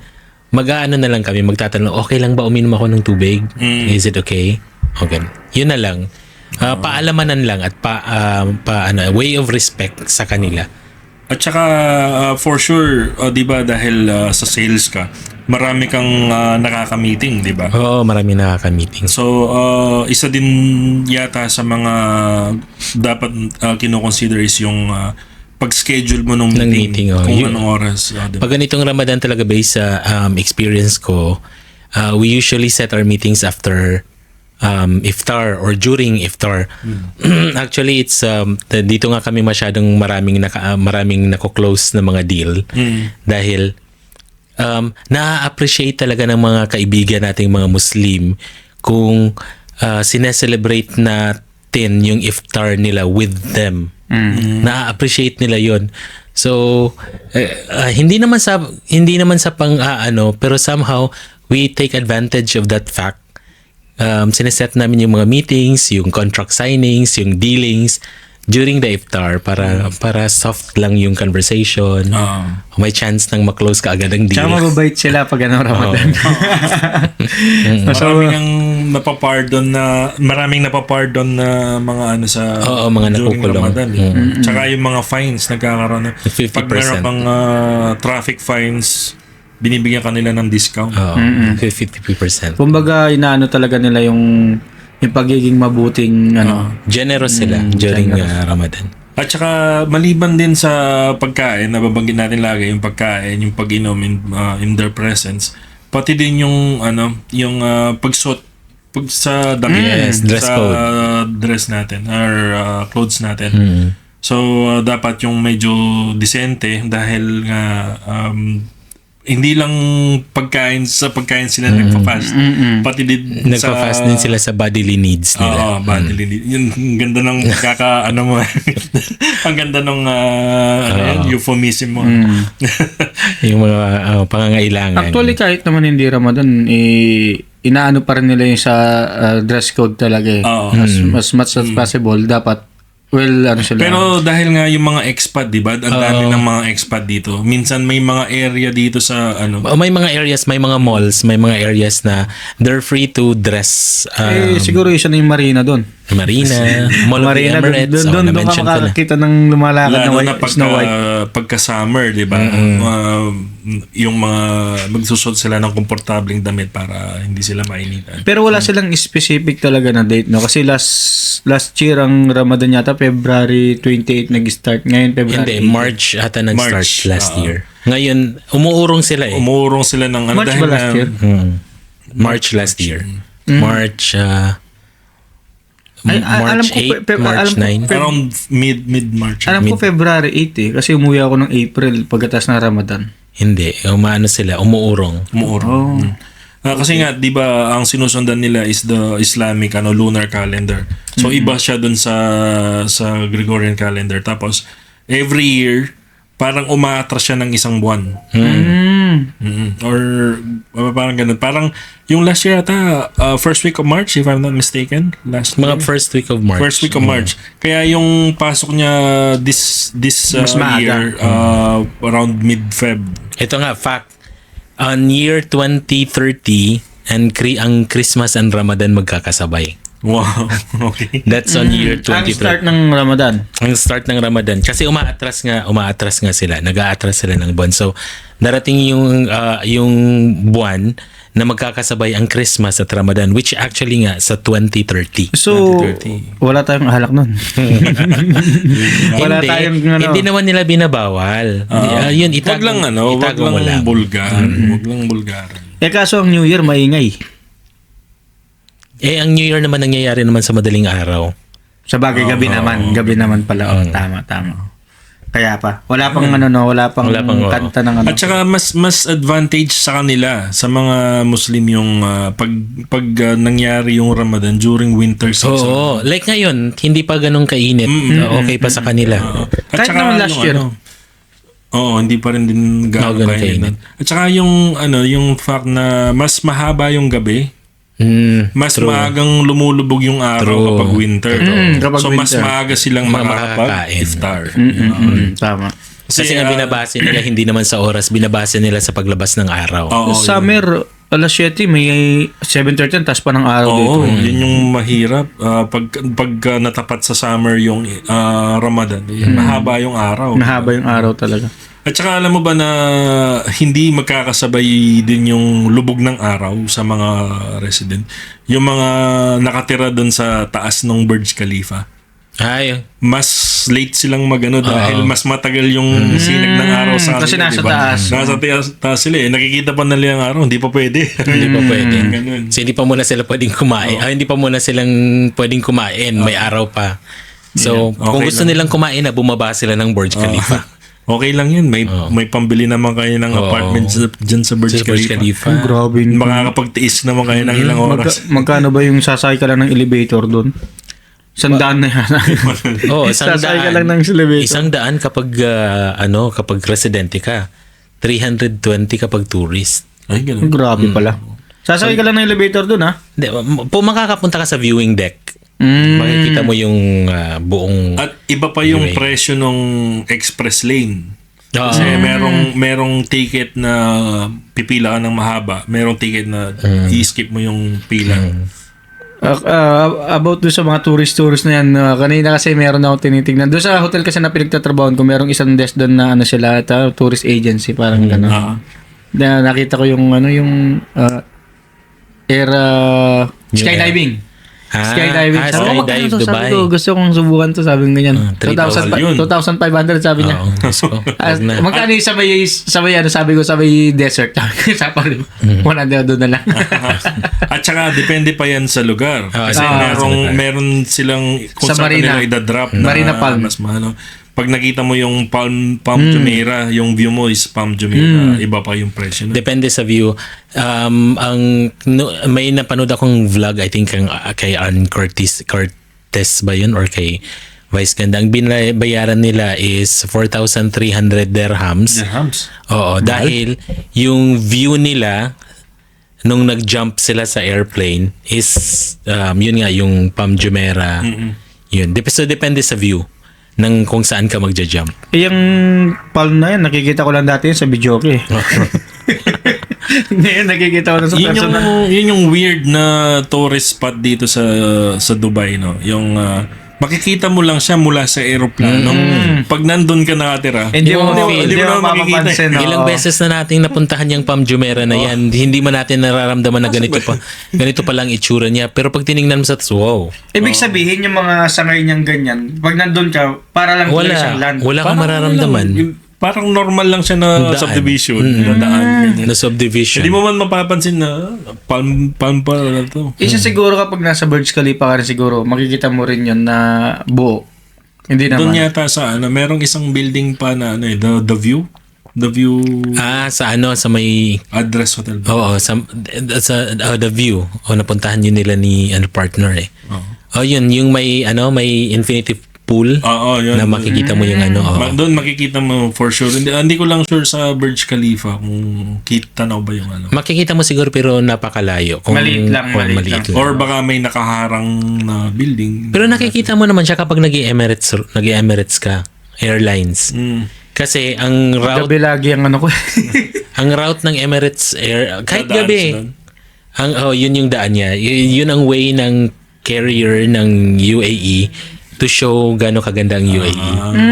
mag-aano na lang kami, magtatanong, okay lang ba uminom ako ng tubig? Is it okay? Okay. Yun na lang. Paalamanan lang at way of respect sa kanila. At saka for sure, 'di ba dahil sa sales ka, marami kang nakaka-meeting, 'di ba? Oo, marami nakaka-meeting. So, isa din yata sa mga dapat kino-consider is yung pag-schedule mo ng meeting, meeting, kung anong oras. Diba? Pag ganitong Ramadan talaga based sa experience ko, we usually set our meetings after iftar or during iftar. Actually, it's dito nga kami masyadong maraming nako-close na mga deal dahil na-appreciate talaga ng mga kaibigan nating mga Muslim kung sineselebrate natin yung iftar nila with them. Na-appreciate nila yon. So hindi naman sa pero somehow we take advantage of that fact. Sineset namin yung mga meetings, yung contract signings, yung dealings during the iftar para soft lang yung conversation. May chance nang ma-close ka agad ang deal. Tsaka mababait sila pag Ramadan. Maraming napapardon na mga sa mga during nakukulong. Ramadan. Tsaka yung mga fines nagkakaroon na 50%. pag meron kang traffic fines, binibigyan ka nila ng discount. 50%. Kumbaga, inaano talaga nila yung pagiging mabuting Generous sila during Ramadan. At saka maliban din sa pagkain, nababanggit natin lagi yung pagkain, yung pag-inom in their presence, pati din yung pagsuot sa damit, Yes, dress sa code. dress natin or clothes natin. So dapat yung medyo decente dahil nga hindi lang pagkain sila nagpa-fast. Pati din Nagpa-fast din sila sa bodily needs nila. bodily needs. Yun, ang ganda ng mo. Ang ganda ng euphemism mo. Yung mga pangangailangan. Actually, kahit naman hindi Ramadan, inaano pa rin nila yung sa dress code talaga eh. As much as possible, dapat sila. Pero dahil nga yung mga expat, di ba? Ang dami ng mga expat dito. Minsan may mga area dito sa may mga areas, may mga malls, may mga areas na they're free to dress. Siguro isa na yung marina doon. Marina, Mall of the Emirates. Doon ka makakakita ng lumalakad lalo na na Snow White. pagka-summer, di ba? Yung mga magsusot sila ng komportabling damit para hindi sila mainitan. Pero wala silang specific talaga na date, no? Kasi last year ang Ramadan yata February 28 nag-start. Ngayon February Hindi, March ata nag-start last year. Ngayon, umuurong sila eh. Umuurong sila ng March ba last year? March last year. March March 8, March 9. Around mid-March. Alam ko February 8 eh. Kasi umuwi ako ng April pagkatapos ng Ramadan. Hindi, sila, umuurong. Kasi nga, di ba, ang sinusundan nila is the Islamic lunar calendar. So, iba siya dun sa Gregorian calendar. Tapos, every year, parang umaatras siya ng isang buwan. Or parang ganun. Parang yung last year ata, first week of March, if I'm not mistaken. First week of March. First week of March. Kaya yung pasok niya this year, around mid-Feb. Ito nga, fact. On year 2030, ang Christmas and Ramadan magkakasabay. Wow. Okay. That's on year 2030. Ang start ng Ramadan. Ang start ng Ramadan. Kasi umaatras nga sila. Nag-aatras sila ng buwan. So, darating yung buwan na magkakasabay ang Christmas at Ramadan, which actually nga sa 2030. So, wala tayong halak nun. Wala tayong Hindi naman nila binabawal. Yun, Wag lang bulgar. Kaso ang New Year maingay. Ang New Year naman nangyayari naman sa madaling araw. Sa bagay, gabi naman pala. Tama. Kaya pa. Wala pang kanta ng At saka mas advantage sa kanila, sa mga Muslim yung pag nangyari yung Ramadan during winter season. Oo. Like ngayon, hindi pa ganun kainit. Okay pa sa kanila. At Kahit saka naman last year. hindi pa rin din gano'n kainit. At saka yung fact na mas mahaba yung gabi. Mas maagang lumulubog yung araw kapag winter. So mas maaga silang makakapag-iftar. Tama. Kasi nga binabase nila hindi naman sa oras, binabase nila sa paglabas ng araw. Summer, alas 7, may 7:30, tas pa ng araw dito. Oo, yun yung mahirap. Pag natapat sa summer yung Ramadan, mahaba yung araw. Mahaba yung araw talaga. At saka alam mo ba na hindi magkakasabay din yung lubog ng araw sa mga resident? Yung mga nakatira doon sa taas ng Burj Khalifa. Ay, Mas late silang magano dahil mas matagal yung sinag ng araw sa Kasi kanila, nasa diba? taas. Nasa taas sila eh. Nakikita pa nila yung araw, hindi pa pwede. hindi pa pwede. Ganun. So, hindi pa muna sila pwedeng kumain. Hindi pa muna silang pwedeng kumain. May araw pa. So, kung Okay gusto nilang kumain na, bumaba sila ng Burj Khalifa. Okay lang yun. May pambili naman kayo ng apartment dyan sa Burj Sa Burj Khalifa. Khalifa. Grabe. Makakapagtiis naman kayo ng ilang oras. Magkano ba yung sasakay ka lang ng elevator doon? 100 na yan. Oh, Sasakay ka lang ng elevator. 100 kapag kapag residente ka. 320 kapag tourist. Ay, ganun. Grabe pala. Sasakay ka lang ng elevator doon, ha? Hindi, makakapunta ka sa viewing deck. Mm. Makikita mo yung buong At iba pa yung Anyway. presyo ng express lane. Oo. Kasi merong ticket na pipila ka ng mahaba. Merong ticket na i-skip mo yung pila. About doon sa mga tourist na yan, kanina kasi meron ako tinitingnan. Doon sa hotel kasi na pinagtatrabahoan ko, merong isang desk doon na sila, tourist agency, parang gano'n. Na nakita ko yung air skydiving. Skydiving. Sabi ko, magkano Skydive to? Sabi Dubai. ko, gusto kong subukan to. Sabi ko ganyan. 3,000 yun. 2,500 sabi niya. Oo, gusto ko. Wag na. Magkano yung sabi ko, desert. Sabi ko, wala na doon na lang. At saka depende pa yan sa lugar. Kasi sa lugar. meron silang kung Sa saan Marina. nila idadrop na Marina Palm. mas mahal. Pag nakita mo yung Palm Jumeirah, yung view mo is Palm Jumeirah, iba pa yung presyo. No? Depende sa view. May napanood akong vlog, I think, kay Ann Cortez ba yun? Or kay Vice Ganda. Ang binabayaran nila is 4,300 dirhams. Dirhams. Oo, dahil yung view nila nung nag-jump sila sa airplane is yun nga, yung Palm Jumeirah. Yun. So, depende sa view ng kung saan ka magja-jump. Yung palm na yan, nakikita ko lang dati yun sa video ko eh. Ngayon, nakikita ko na sa personal. Yun yung weird na tourist spot dito sa Dubai, no? Yung makikita mo lang siya mula sa eroplano. Pag nandun ka nakatira, Hindi mo hindi mo naman makikita. mapapansin. no? Ilang beses na nating napuntahan yung Palm Jumeirah na yan, hindi man natin nararamdaman na ganito pa lang itsura niya. Pero pag tiningnan mo sa taas, wow. Ibig sabihin, yung mga sangay niyang ganyan, pag nandun ka, para lang tuloy siyang land. Wala kang mararamdaman. Parang normal lang siya na Daan. subdivision. Na daan. Na subdivision. Hindi mo man mapapansin na palm pa na to. Isa siguro kapag nasa Burj Khalifa ka rin siguro, makikita mo rin yun na buo. Hindi naman. Doon yata sa merong isang building pa na the View. The View Sa may Address Hotel. Oo, sa The View. Napuntahan yun nila ni partner eh. Yun, yung may infinity pool Oo, yun. na makikita mo yung Doon makikita mo for sure. Hindi ko lang sure sa Burj Khalifa kung tanaw ba yung makikita mo siguro pero napakalayo. Maliit lang. Or baka may nakaharang na building. Pero nakikita mo naman siya kapag nag-Emirates ka, airlines. Kasi ang route Gabi lagi ang ano ko. ang route ng Emirates Air kahit Dadaan gabi. Yun yung daan niya. Yun ang way ng carrier ng UAE to show gaano kaganda ang UAE.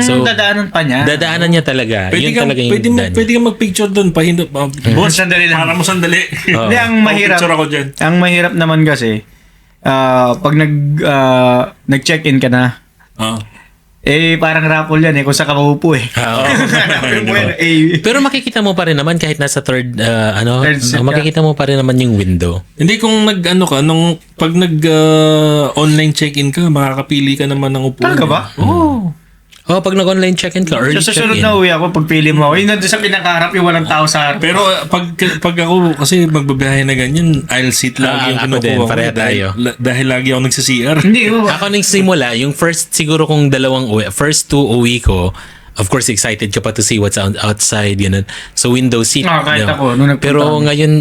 So Dadaanan pa niya. dadaanan niya talaga. Yun talaga yung daan. Pwede ka mag-picture doon. Boss, Sandali lang. para mo sandali. Hindi, ang mahirap. Picture ako dyan. Ang mahirap naman kasi, pag nag-check-in ka na, parang raffle yan kung saan ka maupo Hanapin mo yan, Pero makikita mo pa rin naman kahit nasa third seat ka. makikita mo pa rin naman yung window. Hindi kung pag online check-in ka, makakapili ka naman ng upuan. Talaga ba? Pag nag-online check-in ka, early Sa susunod check-in. na uwi ako, pagpili mo ako, yun nandun sa pinakaharap yung walang tao sa harap. Pero pag ako kasi magbabiyahe na ganyan, aisle seat lagi yung ako din, kinukuha ko. pareha tayo. Dahil lagi ako nagsa-CR. Hindi, Ako nang simula, yung first siguro kung first 2 uwi ko, of course excited ka pa to see what's outside, ganun. So window seat. kahit ako, nung nagpunta Pero kami. ngayon,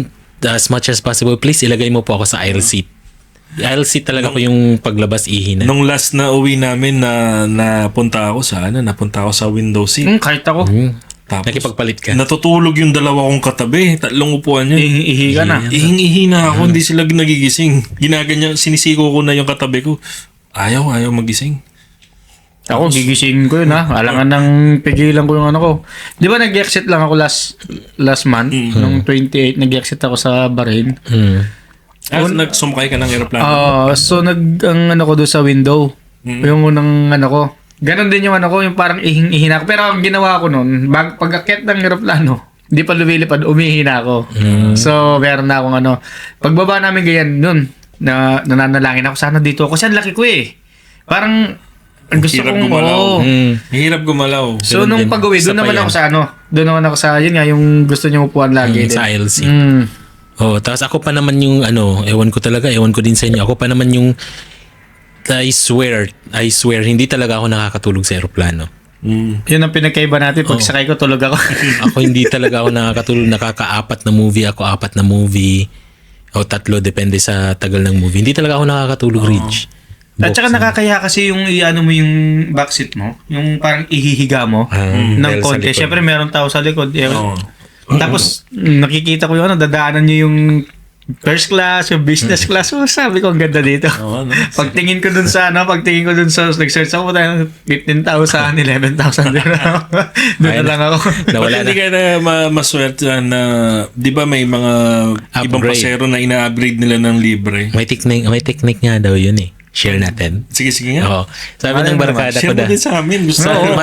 as much as possible, please ilagay mo po ako sa aisle seat. Aisle seat talaga ko yung paglabas ihi na. Nung last na uwi namin napunta ako sa window seat. kahit ako. Tapos, Nakipagpalit ka. natutulog yung dalawa kong katabi. 3 upuan yun. Ihi ka na. Ihing-ihi na ako, hindi sila nagigising. Ginaganyan, sinisiko ko na yung katabi ko. Ayaw magising. Ako, gigisingin ko yun ha. Alangan nang pigilan ko yung ano ko. Di ba nag-exit lang ako last month? Nung 28, nag-exit ako sa Bahrain. Nagsumakay ka ng aeroplano. So, ang ano ko doon sa window. Yung unang ano ko. Ganon din yung ano ko, yung parang ihing-ihi na ako. Pero ang ginawa ko noon, pag-akit ng aeroplano, hindi pa lumilipad, umihi na ako. So, meron na akong ano. Pagbaba namin ganyan nun, nananalangin ako, sana dito ako. Kasi ang laki ko eh. Parang, ang gusto Hirap kong, gumalaw. oo. Hirap gumalaw. So, nung pag-uwi, doon naman ako sa ano. Doon naman ako sa, yun nga, yung gusto niyo upuan lagi. Sa din. ILC. Mm. Oh, tapos ako pa naman yung ewan ko din sa inyo. Ako pa naman yung I swear, hindi talaga ako nakakatulog sa eroplano. Yun ang pinagkaiba natin. Pag sakay ko, tulog ako. Ako hindi talaga ako nakakatulog. Nakaka-4 na movie ako, 4 na movie. O 3, depende sa tagal ng movie. Hindi talaga ako nakakatulog, Rich. At saka nakakaya kasi yung iano mo yung backseat mo, yung parang ihihiga mo ng dahil sa konti. likod. Siyempre meron tao sa likod. Oo. Tapos nakikita ko yung dadaanan nyo yung first class, yung business class. So, sabi ko, ang ganda dito. Oo, no? Pagtingin ko dun sa nag-search ako, 15,000, 11,000 doon na lang ako. Nawala Hindi na. ka na maswerte na, di ba may mga ibang Upgrade. pasero na ina-upgrade nila ng libre? May technique nga daw yun eh. Share natin. Sige nga. Oo. Sabi ng barkada ko Share mo na. din sa amin. Gusto ko.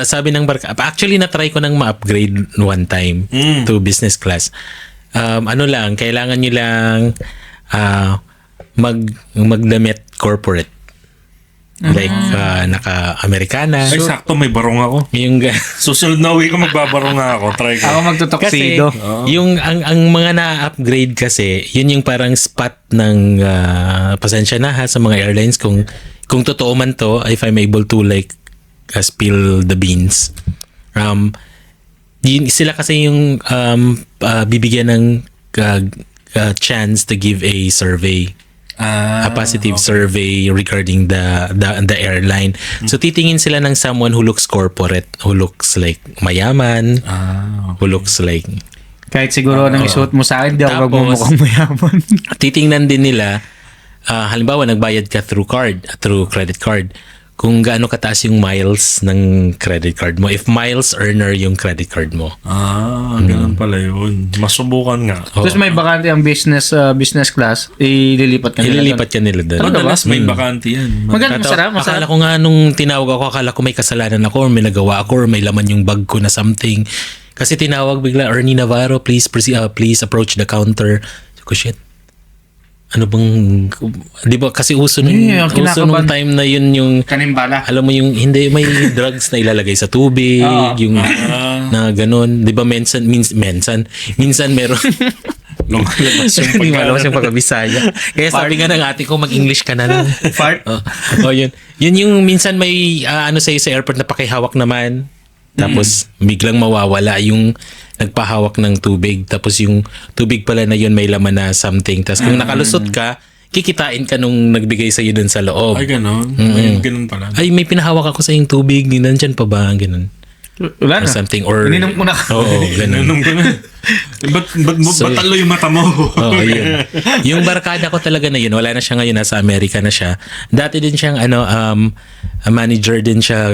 Sabi ng barkada. Actually, na-try ko nang ma-upgrade one time to business class. Kailangan nyo lang magdamit corporate. Like, naka-Americana. Ay, sakto, may barong ako. Yung Susunod na uwi ko, magbabarong nga ako. Try ko. Ako magtutoksido. yung ang mga na-upgrade kasi, yun yung parang spot ng pasensya na ha sa mga airlines kung totoo man to, if I'm able to like spill the beans. Sila kasi yung bibigyan ng chance to give a survey. A positive survey regarding the airline. So titingin sila ng someone who looks corporate, who looks like mayaman, who looks like Kahit siguro nang isuot mo sa akin, di ako Tapos, magmumukhang mayaman. titingnan din nila halimbawa nagbayad ka through credit card, kung gaano kataas yung miles ng credit card mo. If miles earner yung credit card mo. Ganun pala yun. Masubukan nga. Tapos may bakante ang business class, ililipat ka nila. Ililipat ka nila doon. Madalas may bakante yan. Maganda, masarap. Akala ko nga nung tinawag ako, akala ko may kasalanan ako or may nagawa ako or may laman yung bag ko na something. Kasi tinawag bigla, Ernie Navarro, please approach the counter. So ko, shit. Ano bang, di ba kasi uso nung time na yun yung, Kanimbala. alam mo yung, hindi, may drugs na ilalagay sa tubig, yung na ganun. Di ba minsan meron, Lumalabas yung hindi malabas yung pagkabisaya. Kaya sabi nga ng ate ko, mag-English ka na lang. Fart. Yun. Yun yung minsan may sa'yo sa airport na pakihawak naman. Tapos biglang mawawala yung nagpahawak ng tubig. Tapos yung tubig pala na yun may laman na something. Tapos kung nakalusot ka, kikitain ka nung nagbigay sa'yo dun sa loob. Ay, ganun. Ay, ganun pala. Ay, may pinahawak ako sa yung tubig. Nandyan pa ba? Ganun. Wala Or na. something. Or, Ininom ko na. Oo, ganun. Ganun. Ba't talo yung mata mo? Oo, yun. Yung barkada ko talaga na yun, wala na siya ngayon, nasa Amerika na siya. Dati din siyang manager din siya,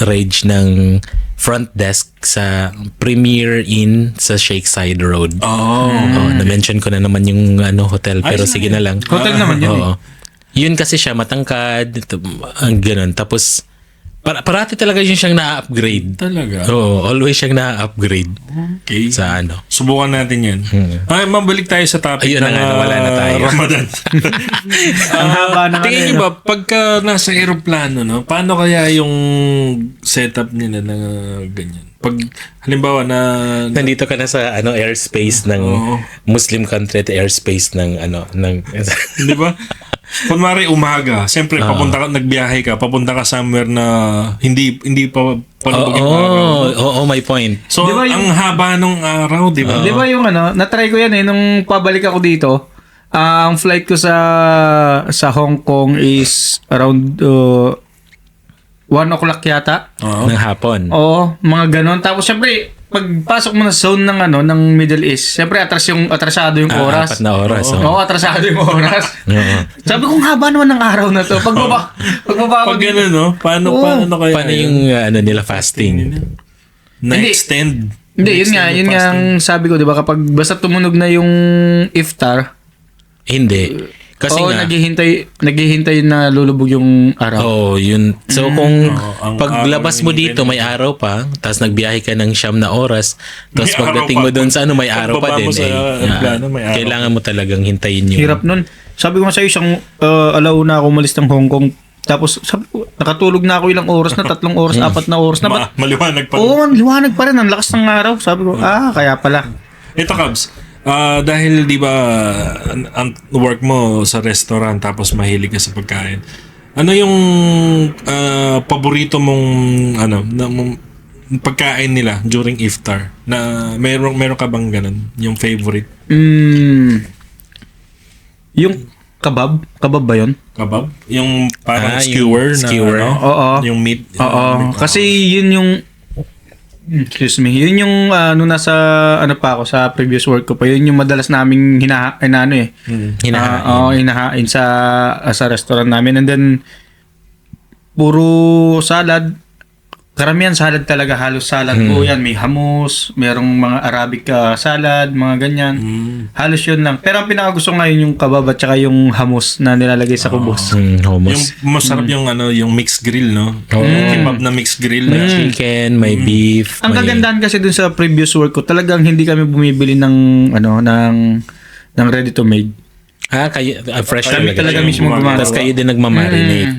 Rage, ng front desk sa Premier Inn sa Shakeside Road. Na-mention ko na naman yung hotel, pero sige na lang. Hotel naman yun. Oo. Yun kasi siya, matangkad, ganun. Tapos, parati talaga yun siyang na-upgrade. Talaga? Oo, always siyang na-upgrade. Okay. Sa Subukan natin yan. Ay, mabalik tayo sa topic Ayun na nga, nawala na tayo. Ramadan. Ang haba na Tingin niyo ba, pagka nasa aeroplano, no, paano kaya yung setup nila na ganyan? Pag, halimbawa na... Nandito ka na sa airspace ng Muslim country at airspace ng Di ba? Kunwari umaga, siyempre nagbiyahe ka, papunta ka somewhere na hindi pa palubog yung araw. my point. So, Di ba ang haba nung araw, di ba? Di ba yung na-try ko yan nung pabalik ako dito, ang flight ko sa Hong Kong is around 1 o'clock yata. Oo. ng hapon. Oo, mga ganon. Tapos syempre, pagpasok mo na sa zone ng ng Middle East, syempre atrasado yung oras. 4 na oras. Oo, atrasado yung oras. Oo. Sabi ko, haba naman ng araw na to. Pagbaba ko Pag gano'n, no? Paano kaya? Paano yung nila fasting? Na-extend? Hindi, yun nga ang sabi ko, di ba? Kapag basta tumunog na yung iftar, Hindi. Kasi nga, naghihintay na lulubog yung araw. oh, yun. So kung ang paglabas araw mo na dito may araw pa, tapos nagbiyahe ka ng 9 na oras, tapos May araw pagdating pa. mo doon sa may araw pa Pagbaba din. mo sa aeroplano, may araw. Kailangan mo talagang hintayin yung... Hirap nun. Sabi ko nga sa'yo, isang alauna ako umalis ng Hong Kong. Tapos sabi ko, nakatulog na ako ilang oras na, 3 oras, 4 na oras na. Maliwanag pa. Oo, liwanag pa rin. Ang lakas ng araw. Sabi ko, kaya pala. Ito, Cubs. Dahil di ba ang work mo sa restaurant tapos mahilig ka sa pagkain. Ano yung paborito mong pagkain nila during iftar? Na meron ka bang ganun? Yung favorite? Yung kebab ba yun? Kebab? Yung parang yung skewer na skewer. Oo. yung meat. Oo. Kasi yun yung excuse me. Yun yung nasa pa ako sa previous work ko pa. Yun yung madalas naming hinahain. Hinahain sa restaurant namin. And then puro salad. Karamihan salad talaga, halos salad po yan. May hummus, merong mga Arabic salad, mga ganyan. Halos yun lang. Pero ang pinakagusto ngayon yung kebab at saka yung hummus na nilalagay sa kubos. Yung Hummus. masarap yung yung mixed grill, no? Kebab na mixed grill. May chicken, may beef. Ang may... kagandahan kasi dun sa previous work ko, talagang hindi kami bumibili ng ng ready to made. Kayo, fresh Kami talaga yung mismo gumagawa. gumagawa. Tapos kayo din nagmamarinate.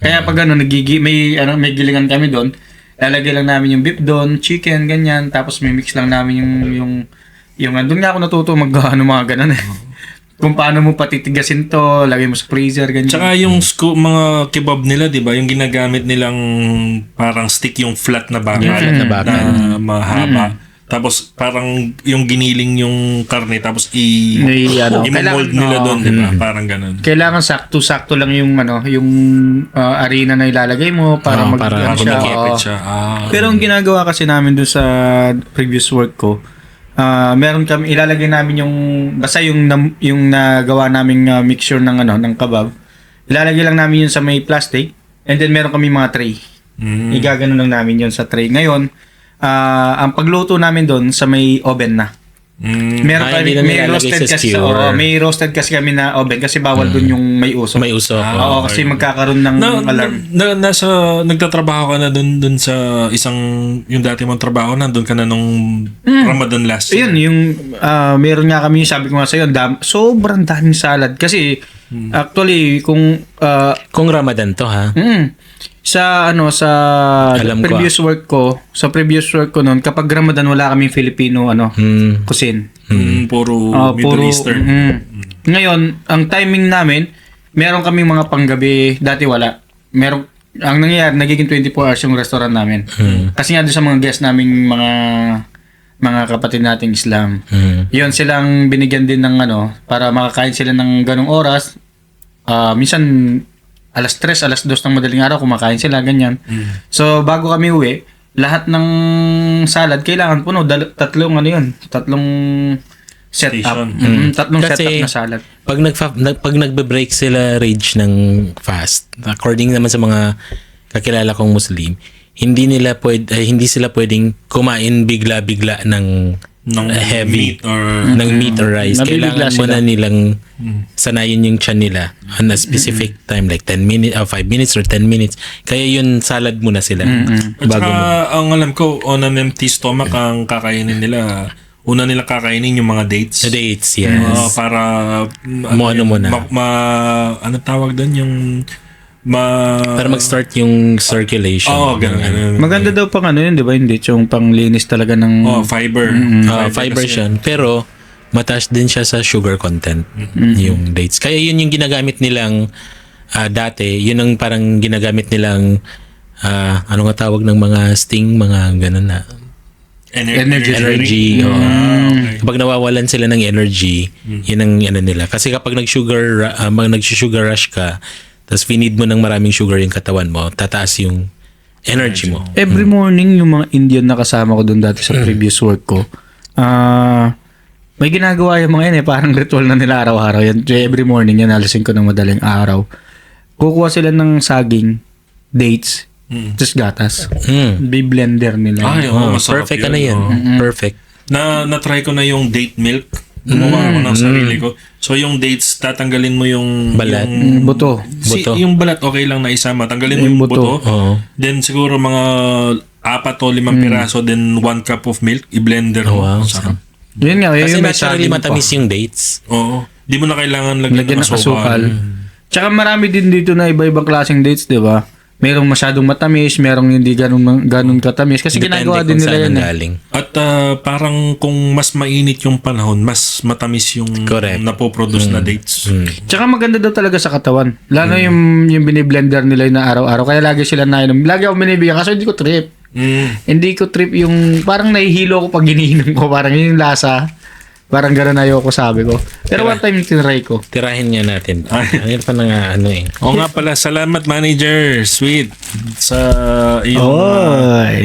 Kaya pag may gilingan kami doon, lalagay lang namin yung beef doon, chicken, ganyan, tapos may mix lang namin yung doon nga ako natuto mga ganun eh. Kung paano mo patitigasin to, lagay mo sa freezer, ganyan. Tsaka yung mga kebab nila, di ba? Yung ginagamit nilang parang stick, yung flat na bakal. Yung flat na bakal. Na mahaba. Tapos parang yung giniling yung karne, tapos i-mold nila doon, di ba? Parang ganun. Kailangan sakto-sakto lang yung arena na ilalagay mo para para Kumikipit siya. Pero ang ginagawa kasi namin doon sa previous work ko, meron kami ilalagay namin basta yung nagawa naming mixture ng ng kebab. Ilalagay lang namin yun sa may plastic, and then meron kami mga tray. Igagano lang namin yun sa tray. Ngayon, ang pagluto namin doon sa may oven na. Meron kami, may roasted kasi may roasted kasi kami na oven kasi bawal doon yung may usok. May usok. Oo, kasi magkakaroon ng alarm. Nagtatrabaho ka na doon sa yung dati mong trabaho, nandun ka na nung Ramadan last year. Ayun, yung meron nga kami, sabi ko nga sa'yo, sobrang daming salad. Kasi actually, kung Ramadan to, ha? sa previous work ko noon, kapag Ramadan wala kaming Filipino cuisine. Puro Middle Eastern. Ngayon, ang timing namin, meron kaming mga panggabi, dati wala. Ang nangyayari, nagiging 24 hours yung restaurant namin. Kasi nga doon sa mga guests naming mga kapatid nating Islam. Yun, silang binigyan din ng para makakain sila ng ganong oras. Minsan alas 3, alas 2 ng madaling araw kumakain sila, ganyan. So bago kami uwi, lahat ng salad kailangan puno, tatlong setup. Tatlong Kasi, setup na salad. Pag nagbe-break sila rage ng fast, according naman sa mga kakilala kong Muslim, hindi sila pwedeng kumain bigla-bigla ng heavy meat or rice. Nabibigla Kailangan muna nilang sanayin yung tiyan nila on a specific time, like 10 minutes, 5 minutes or 10 minutes. Kaya yun, salad muna sila. At saka, ang alam ko, on an empty stomach ang kakainin nila. Una nila kakainin yung mga dates. The dates, yes. Para Ano muna. ano tawag doon? Yung para mag-start yung circulation. Ganun. Maganda daw pang yun, di ba? Hindi yung panglinis talaga ng fiber. Fiber siya. Pero mataas din siya sa sugar content, yung dates. Kaya yun yung ginagamit nilang dati, yun ang parang ginagamit nilang ano nga tawag ng mga sting, mga ganun na energy. Okay. Kapag nawawalan sila ng energy, yun ang nila. Kasi kapag nag-sugar rush ka, Tapos finid mo ng maraming sugar yung katawan mo, tataas yung energy mo. Every morning, yung mga Indian na kasama ko doon dati sa previous work ko, may ginagawa yung mga yan parang ritual na nila araw-araw yan. So, every morning yan, alisin ko ng madaling araw. Kukuha sila ng saging, dates, tapos gatas. Bi-blender nila. Ay, masarap Perfect yun. na yan. Oo. Perfect. Na-try ko na yung date milk. Gumawa ako ng sarili ko. So yung dates, tatanggalin mo yung Balat. yung, Buto. Buto. yung balat okay lang na isama. Tanggalin mo yung buto. Oo. Then siguro mga 4 o 5 piraso, then 1 cup of milk, i-blender mo. Wow, Sarap. Yun nga, Kasi yung may naturally saging pa. matamis yung dates. Oo. Di mo na kailangan lagyan Lagyan ng ng asukal. asukal. Tsaka marami din dito na iba-ibang klaseng dates, di ba? Merong masyadong matamis, merong hindi ganun katamis. Kasi Depende ginagawa din kung nila saan yan. ang Eh. galing. At parang kung mas mainit yung panahon, mas matamis yung Correct. napoproduce na dates. Tsaka maganda daw talaga sa katawan. Lalo yung biniblender nila na araw-araw. Kaya lagi sila nainom. Lagi ako binibigyan kasi hindi ko trip. Hindi ko trip yung parang nahihilo ko pag iniinom ko. Parang yun yung lasa. Parang gano'n ayoko sabi ko. Pero one time tinry ko. Tirahin niya natin. Ano pa na ano eh. Oo nga pala, salamat manager. Sweet. Sa iyong...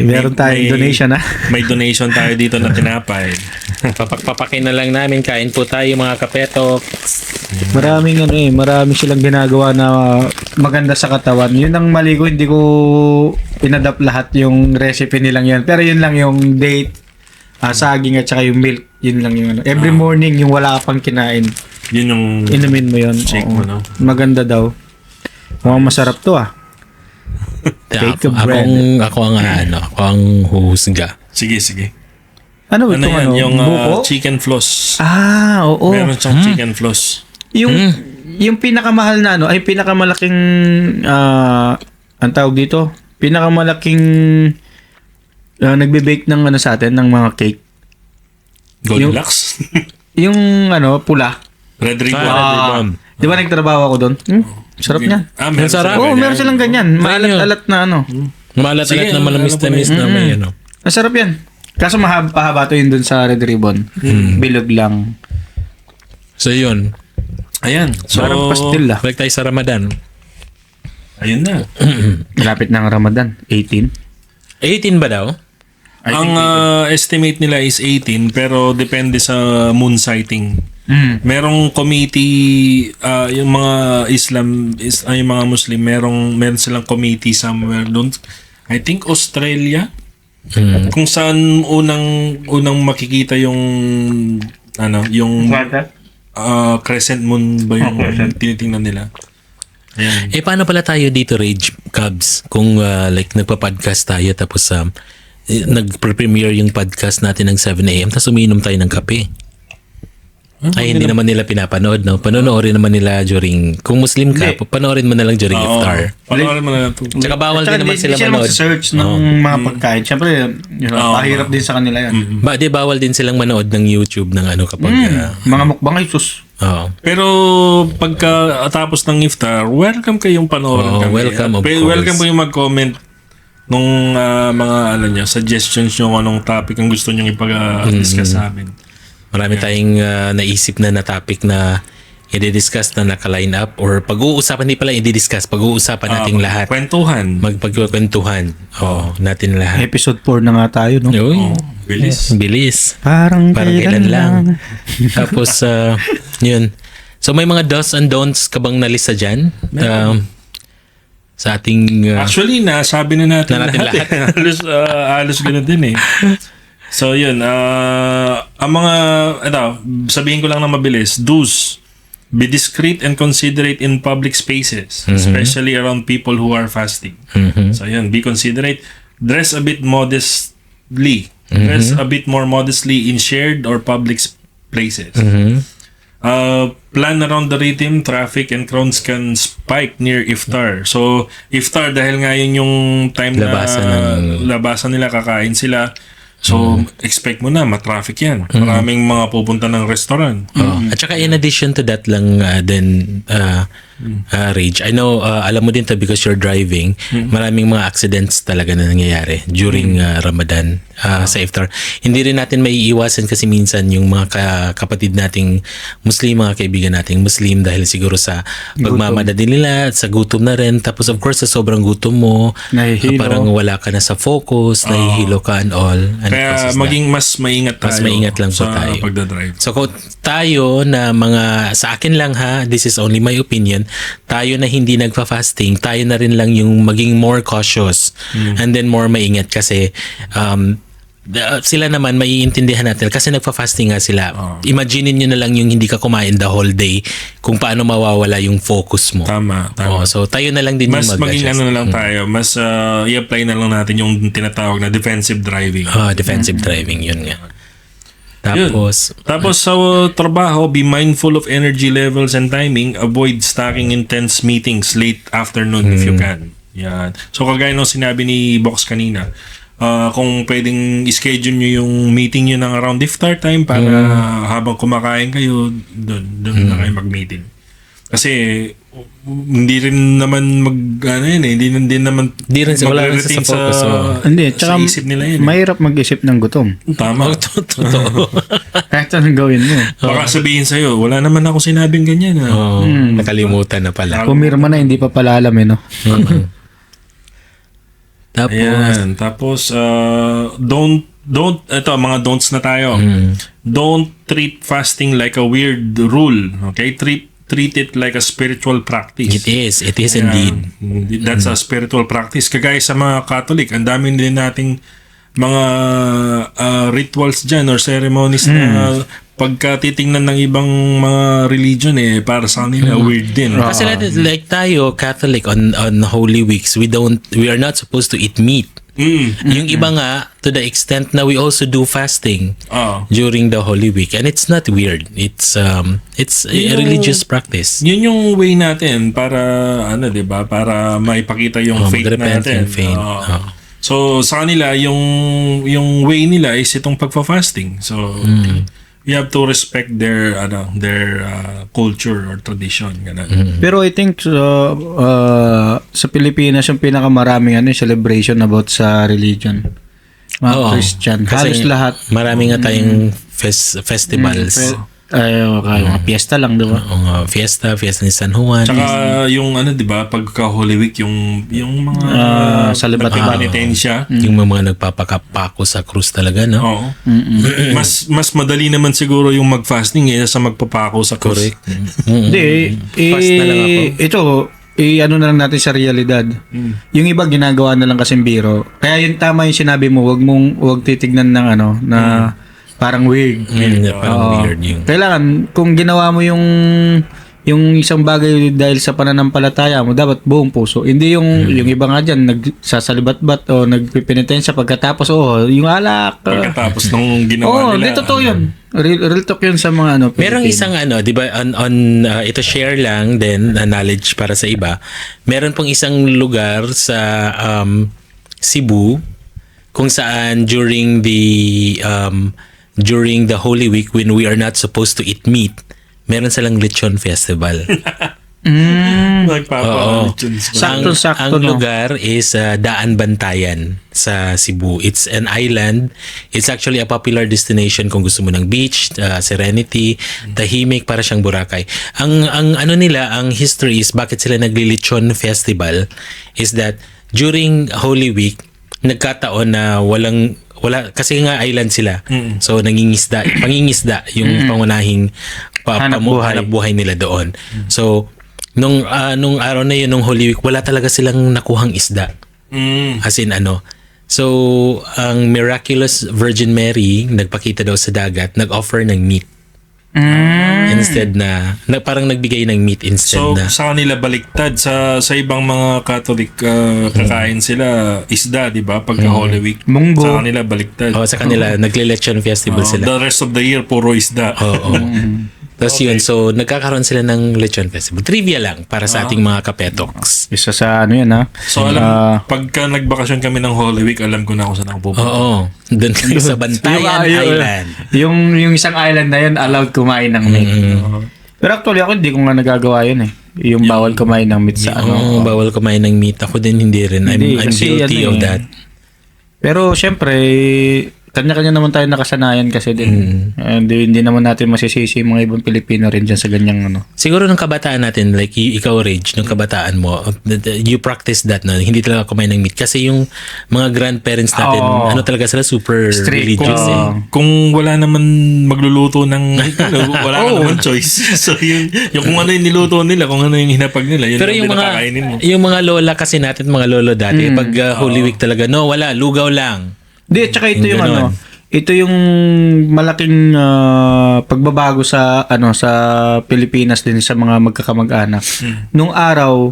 Meron tayong donation na. May donation tayo dito na tinapay. Papakin na lang namin. Kain po tayo mga kapeto. Marami silang ginagawa na maganda sa katawan. Yun ang mali ko, hindi ko inadapt lahat yung recipe nilang yan. Pero yun lang yung date, saging at saka yung milk. Yun lang yung ano. Every morning yung wala ka pang kinain, Yun yung... inumin mo yun. Shake Oo. mo, no? Maganda daw. Mukhang masarap to Take a breath. Ako ang huhusga. Sige, sige. Ano Ano ito? yan? Yung buko? chicken floss. Oo. Meron siyang chicken floss. Yung pinakamahal na ay pinakamalaking ang tawag dito, pinakamalaking nagbe-bake ng sa atin ng mga cake. Goldilocks? Yung pula. Red ribbon. Red ribbon. Di ba nagtrabaho ako doon? Sarap niya. Meron sarap. sila Oo, ganyan. meron silang ganyan. Maalat-alat na Maalat-alat Sige, na malamis-tamis na may ano. Masarap yan. Kaso mahaba to yun dun sa Red Ribbon. Bilog lang. So yun. Ayan. So, Parang pastil Balik tayo sa Ramadan. ayun na. Malapit na ang Ramadan. 18. 18 ba daw? Ang estimate nila is 18 pero depende sa moon sighting. Merong committee yung mga yung mga Muslim meron silang committee somewhere doon. I think Australia. Kung saan unang makikita yung yung crescent moon ba yung tinitingnan nila. Ayan. Paano pala tayo dito, Rage Cubs? Kung like nagpa-podcast tayo tapos nag-premiere yung podcast natin ng 7 a.m. tapos umiinom tayo ng kape. Ay, hindi naman nila pinapanood, no? Panonoorin naman nila during, kung Muslim ka, panoorin mo na lang during iftar. Panoorin mo na lang ito. Tsaka bawal din naman sila manood. search ng mga pagkain. Siyempre, pahirap din sa kanila yan. Di bawal din silang manood ng YouTube ng kapag... Mga mukbang ay sus. Oo. Pero pagka tapos ng iftar, welcome kayong panoorin kami. welcome, of course. Welcome po yung mag-comment nung mga suggestions nyo kung anong topic ang gusto nyo ipag-discuss sa amin. Marami tayong naisip na topic na i-discuss na naka-line up or pag-uusapan, hindi pala i-discuss, pag-uusapan nating lahat. Kwentuhan. Magpagkwentuhan. Natin lahat. Episode 4 na nga tayo, no? Uy, Bilis. bilis. Parang Kailan lang. Tapos, yun. So, may mga do's and don'ts ka bang nalista dyan? Sa ating... Actually, nasabi na natin lahat. halos ganun din eh. So, yun. Ang mga, sabihin ko lang na mabilis. Do's. Be discreet and considerate in public spaces, especially around people who are fasting. So, yun. Be considerate. Dress a bit modestly. Dress a bit more modestly in shared or public places. Plan around the rhythm, traffic, and crowds can spike near iftar. So, iftar, dahil nga yun yung time labasan nila, kakain sila. So, expect mo na, matraffic yan. Maraming mga pupunta ng restaurant. At saka in addition to that lang, then, Rage. I know, alam mo din to because you're driving. Maraming mga accidents talaga na nangyayari during Ramadan sa iftar. Hindi rin natin maiiwasan kasi minsan yung mga kapatid nating Muslim, mga kaibigan nating Muslim dahil siguro sa pagmamadali nila, sa gutom na rin. Tapos of course, sa sobrang gutom mo, Nahihilo. parang wala ka na sa focus, nahihilo ka and all. And Kaya maging mas maingat tayo. Mas maingat lang po sa tayo. pagdadrive. So kung tayo na mga, sa akin lang ha, this is only my opinion, tayo na hindi nagpa-fasting, tayo na rin lang yung maging more cautious and then more maingat kasi sila naman maiintindihan natin kasi nagpa-fasting nga sila. Imaginin nyo na lang yung hindi ka kumain the whole day kung paano mawawala yung focus mo. Tama. So tayo na lang din Mas yung maging mag-adjust. ano na lang tayo, mas i-apply na lang natin yung tinatawag na defensive driving. Defensive driving, yun nga. Yun. Tapos sa trabaho, be mindful of energy levels and timing. Avoid stacking intense meetings late afternoon if you can. Yan. So kagaya nung sinabi ni Box kanina, kung pwedeng schedule nyo yung meeting nyo ng around iftar time para habang kumakain kayo, doon na kayo mag-meeting. Kasi hindi rin naman hindi naman Di rin wala rin magre-retain sa focus. Hindi, sa tsaka isip nila yun. mahirap mag-isip ng gutom. Tama. Totoo. Kahit anong gawin mo. Baka sabihin sa'yo, wala naman ako sinabing ganyan. Nakalimutan na pala. Pumirma na, hindi pa pala alam eh, no? Tapos, Ayan. Tapos, ito, mga don'ts na tayo. Don't treat fasting like a weird rule. Okay? Treat it like a spiritual practice. it is Ayan. indeed. That's a spiritual practice. Kagaya sa mga Catholic, ang dami din nating mga rituals dyan or ceremonies na pagka titingnan ng ibang mga religion para sa kanila weird din. Kasi like tayo, Catholic, on Holy Weeks, we are not supposed to eat meat. Yung iba nga, to the extent na we also do fasting during the Holy Week. And it's not weird. It's a religious practice. Yun yung way natin para, 'di ba? Para maipakita yung faith mag-repent natin. yung faith. So, sa kanila, yung way nila is itong pagfa-fasting. So, you have to respect their culture or tradition. Ganun. Pero I think sa Pilipinas yung pinakamaraming celebration about sa religion. Mga Christian. Halos lahat. Marami nga tayong festivals. Mga fiesta lang, di ba? Fiesta ni San Juan. Tsaka yung di ba, pagka Holy Week, yung mga Salibat-ibat. penitensya. Yung mga nagpapakapako sa krus talaga, no? Oo. Mas madali naman siguro yung mag-fasting sa magpapako sa krus. Correct. Hindi, Fast na lang ako. ito, ano na lang natin sa realidad. Yung iba ginagawa na lang kasing biro. Kaya yung tama yung sinabi mo, wag titignan ng na parang weird. Parang weird yung... Kailangan, kung ginawa mo yung isang bagay dahil sa pananampalataya mo, dapat buong puso. Hindi yung iba nga dyan, nagsasalibat-bat o nagpipinitensya pagkatapos, yung alak. Pagkatapos nung ginawa nila. Hindi totoo yun. Real talk yun sa mga Merong isang di ba, on ito share lang din, knowledge para sa iba. Meron pong isang lugar sa Cebu kung saan during the Holy Week when we are not supposed to eat meat, meron silang lechon festival. Sakto-sakto, ang lugar is Daan Bantayan sa Cebu. It's an island. It's actually a popular destination kung gusto mo ng beach, serenity, tahimik, para siyang Boracay. Ang history is bakit sila nagli-lechon festival is that during Holy Week, nagkataon na wala kasi nga island sila. So pangingisda yung pangunahing hanap buhay nila doon. So nung araw na yun, nung Holy Week, wala talaga silang nakuhang isda. As in So ang Miraculous Virgin Mary nagpakita daw sa dagat, nag-offer ng meat. Instead na parang nagbigay ng meat instead So, na. sa kanila baliktad. Sa ibang mga Catholic, kakain sila isda, di ba? Pagka Holy Week. Munggo. Sa kanila baliktad. Sa kanila, nagle-lechon festival sila. The rest of the year, puro isda. Tapos yun, so nagkakaroon sila ng lechon festival. Trivia lang para sa ating mga kapetoks. Isa sa yan So, pagka nagbakasyon kami ng Holy Week, alam ko na kung saan ako pupunta. Oo. Doon kayo sa Bantayan Island. Yung isang island na yun, allowed kumain ng meat. Pero actually ako, hindi ko nga nagagawa yun . Yung bawal kumain ng meat sa ano. Bawal kumain ng meat. Ako din hindi rin. I'm Kasi guilty ano of eh. that. Pero syempre, kanya-kanya naman tayo nakasanayan kasi din. Hindi naman natin masisisi yung mga ibang Pilipino rin dyan sa ganyang ano. Siguro nung kabataan natin, like ikaw, Rage, nung kabataan mo, you practice that na hindi talaga kumain ng meat. Kasi yung mga grandparents natin, ano talaga sila, super Strict. religious eh. Kung wala naman magluluto ng wala ka naman choice. So yung kung ano yung niluto nila, kung ano yung hinapag nila, yun Pero lang yung din mga nakakainin mo. yung mga lola kasi natin, mga lolo dati, pag Holy Week talaga, no, wala, lugaw lang. Di, tsaka ito yung Ganon. ito yung malaking pagbabago sa sa Pilipinas din sa mga magkakamag-anak. Nung araw,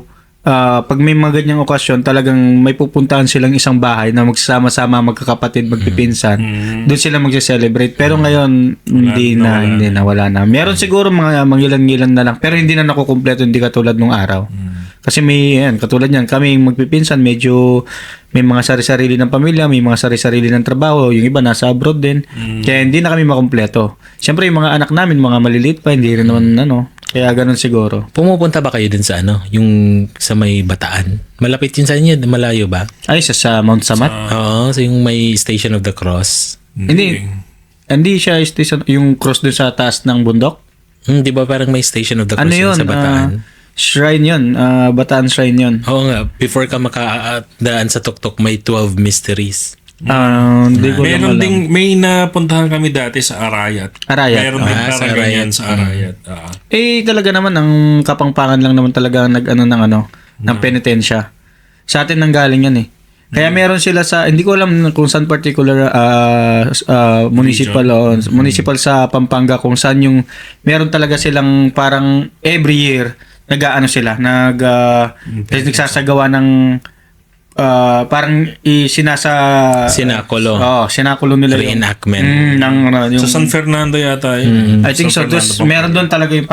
pag may mga ganyang okasyon, talagang may pupuntahan silang isang bahay na magsama-sama magkakapatid, magpipinsan. Doon sila magse-celebrate. Pero ngayon, hindi na, wala na. Meron siguro mga mangilan-ngilan na lang, pero hindi na nakukumpleto, hindi katulad nung araw. Kasi katulad yan, kami magpipinsan, medyo may mga sari-sarili ng pamilya, may mga sari-sarili ng trabaho, yung iba nasa abroad din. Kaya hindi na kami makumpleto. Siyempre, yung mga anak namin, mga maliliit pa, hindi rin naman kaya ganun siguro. Pumupunta ba kayo din sa yung sa may Bataan? Malapit yun sa inyo, malayo ba? Ay, sa Mount Samat? Oo, so yung may Station of the Cross. Hindi siya station, yung cross dun sa taas ng bundok. Di ba parang may Station of the Cross Ano yun? sa Bataan? Shrine yun. Bataan Shrine yun. Oo nga, before ka makadaan sa tuktok, may 12 mysteries. Hindi ko Meron lang alam. ding may napuntahan kami dati sa Arayat. Arayat. Meron din sa parang Arayat. ganyan sa Arayat. Talaga naman, ang Kapampangan lang naman talaga ng penitensya. Sa atin nang galing yan eh. Kaya meron sila hindi ko alam kung saan particular municipal sa Pampanga, kung saan yung meron talaga silang parang every year nagsasagawa ng parang Sinakulo. sinakulo nila Reenactment. yung Sa San Fernando yata yun. I think so. San Fernando, Meron doon talaga yung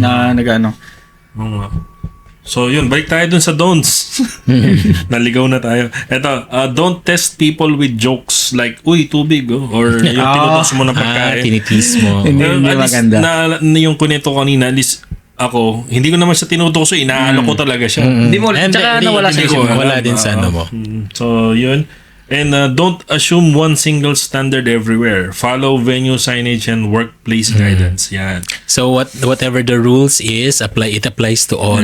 na nagano. Oo nga. So yun, balik tayo dun sa don'ts. Naligaw na tayo. Eto, don't test people with jokes like, uy, tubig, or yung tinutos mo ng pagkain. Tinitis mo. Hindi At least, maganda. yung kunento kanina, at least ako, hindi ko naman siya tinutuso, inaano ko talaga siya. Hindi mo, And tsaka hindi- nawala hindi sa ko- isip mo. wala din sa ano mo. So, yun. And don't assume one single standard everywhere. Follow venue signage and workplace guidance. Yan. So whatever the rules is, it applies to all